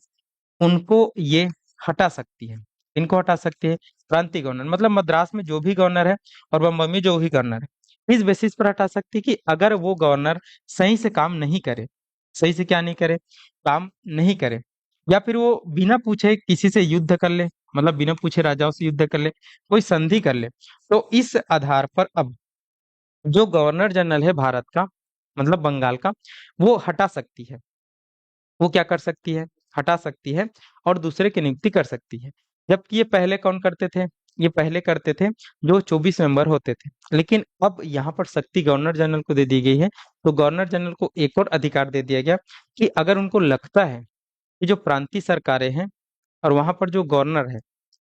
उनको ये हटा सकती है। इनको हटा सकती है, प्रांतीय गवर्नर मतलब मद्रास में जो भी गवर्नर है और बम्बई में जो भी गवर्नर है, इस बेसिस पर हटा सकती है कि अगर वो गवर्नर सही से काम नहीं करे, सही से क्या नहीं करे, काम नहीं करे, या फिर वो बिना पूछे किसी से युद्ध कर ले, मतलब बिना पूछे राजाओं से युद्ध कर ले, कोई संधि कर ले, तो इस आधार पर अब जो गवर्नर जनरल है भारत का, मतलब बंगाल का, वो हटा सकती है। वो क्या कर सकती है, हटा सकती है, और दूसरे की नियुक्ति कर सकती है। जबकि ये पहले कौन करते थे, ये पहले करते थे जो 24 मेंबर होते थे, लेकिन अब यहाँ पर शक्ति गवर्नर जनरल को दे दी गई है। तो गवर्नर जनरल को एक और अधिकार दे दिया गया कि अगर उनको लगता है कि जो प्रांतीय सरकारें हैं और वहां पर जो गवर्नर है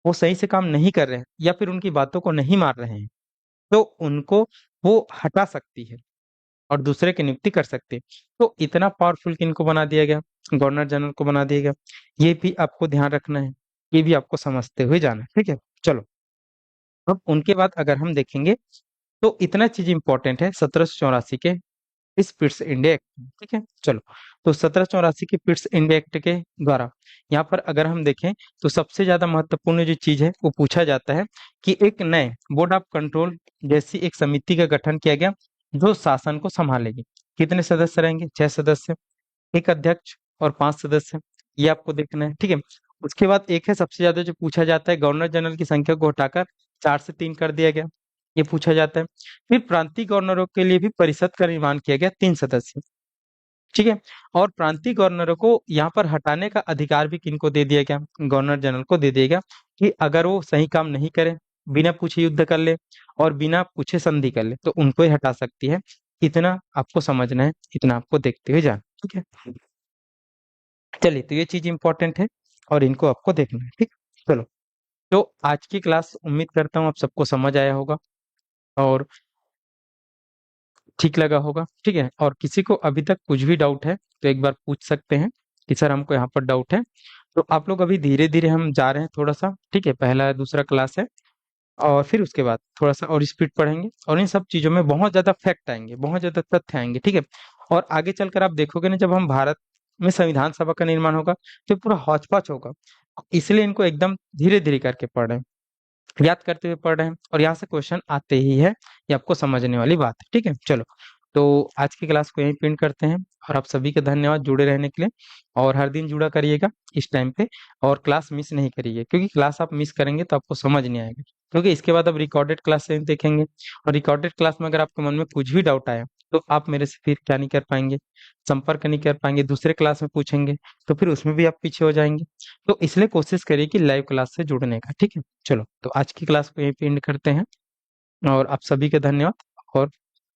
वो सही से काम नहीं कर रहे हैं या फिर उनकी बातों को नहीं मान रहे हैं, तो उनको वो हटा सकती है और दूसरे की नियुक्ति कर सकते हैं। तो इतना पावरफुल किनको बना दिया गया, गवर्नर जनरल को बना दिया गया। ये भी आपको ध्यान रखना है, ये भी आपको समझते हुए जाना है, ठीक है। चलो, अब उनके बाद अगर हम देखेंगे तो इतना चीज इंपॉर्टेंट है 1784 के इस पिट्स इंडिया एक्ट में, ठीक है। चलो, तो 1784 के पिट्स इंडिया एक्ट के द्वारा यहाँ पर अगर हम देखें तो सबसे ज्यादा महत्वपूर्ण जो चीज है वो पूछा जाता है कि एक नए बोर्ड ऑफ कंट्रोल जैसी एक समिति का गठन किया गया जो शासन को संभालेगी। कितने सदस्य रहेंगे, 6 सदस्य, एक अध्यक्ष और 5 सदस्य, ये आपको देखना है, ठीक है। उसके बाद एक है सबसे ज्यादा जो पूछा जाता है, गवर्नर जनरल की संख्या को हटाकर 4 से 3 कर दिया गया, ये पूछा जाता है। फिर प्रांतीय गवर्नरों के लिए भी परिषद का निर्माण किया गया, 3 सदस्य, ठीक है। और प्रांतीय गवर्नरों को यहाँ पर हटाने का अधिकार भी किनको दे दिया गया, गवर्नर जनरल को दे दिया गया, कि अगर वो सही काम नहीं करे, बिना पूछे युद्ध कर ले और बिना पूछे संधि कर ले, तो उनको ही हटा सकती है। इतना आपको समझना है, इतना आपको देखते हुए जाना, ठीक है। चलिए, तो ये चीज इंपॉर्टेंट है और इनको आपको देखना है, ठीक। चलो, तो आज की क्लास उम्मीद करता हूँ आप सबको समझ आया होगा, और ठीक लगा होगा, ठीक है। और किसी को अभी तक कुछ भी डाउट है तो एक बार पूछ सकते हैं कि सर हमको यहाँ पर डाउट है। तो आप लोग अभी धीरे धीरे हम जा रहे हैं थोड़ा सा, ठीक है, पहला दूसरा क्लास है। और फिर उसके बाद थोड़ा सा और स्पीड पढ़ेंगे, और इन सब चीजों में बहुत ज्यादा फैक्ट आएंगे, बहुत ज्यादा तथ्य आएंगे, ठीक है। और आगे चलकर आप देखोगे ना, जब हम भारत में संविधान सभा का निर्माण होगा तो पूरा हौच पौच होगा। इसलिए इनको एकदम धीरे धीरे करके पढ़ रहे हैं, याद करते हुए पढ़ रहे हैं, और यहाँ से क्वेश्चन आते ही है, ये आपको समझने वाली बात है, ठीक है। चलो, तो आज की क्लास को यहीं पिंड करते हैं। और आप सभी का धन्यवाद जुड़े रहने के लिए, और हर दिन जुड़ा करिएगा इस टाइम पे, और क्लास मिस नहीं करिए, क्योंकि क्लास आप मिस करेंगे तो आपको समझ नहीं आएगा। क्योंकि इसके बाद आप रिकॉर्डेड क्लास से देखेंगे, और रिकॉर्डेड क्लास में अगर आपके मन में कुछ भी डाउट आया तो आप मेरे से फिर क्या नहीं कर पाएंगे, संपर्क नहीं कर पाएंगे, दूसरे क्लास में पूछेंगे, तो फिर उसमें भी आप पीछे हो जाएंगे। तो इसलिए कोशिश करिए कि लाइव क्लास से जुड़ने का, ठीक है। चलो, तो आज की क्लास को यहीं पे एंड करते हैं, और आप सभी का धन्यवाद। और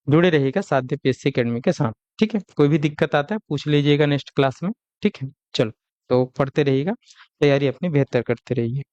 जुड़े रहिएगा साध्य पीएससी एकेडमी के साथ, ठीक है। कोई भी दिक्कत आता है पूछ लीजिएगा नेक्स्ट क्लास में, ठीक है। चलो, तो पढ़ते रहिएगा, तैयारी अपनी बेहतर करते रहिए।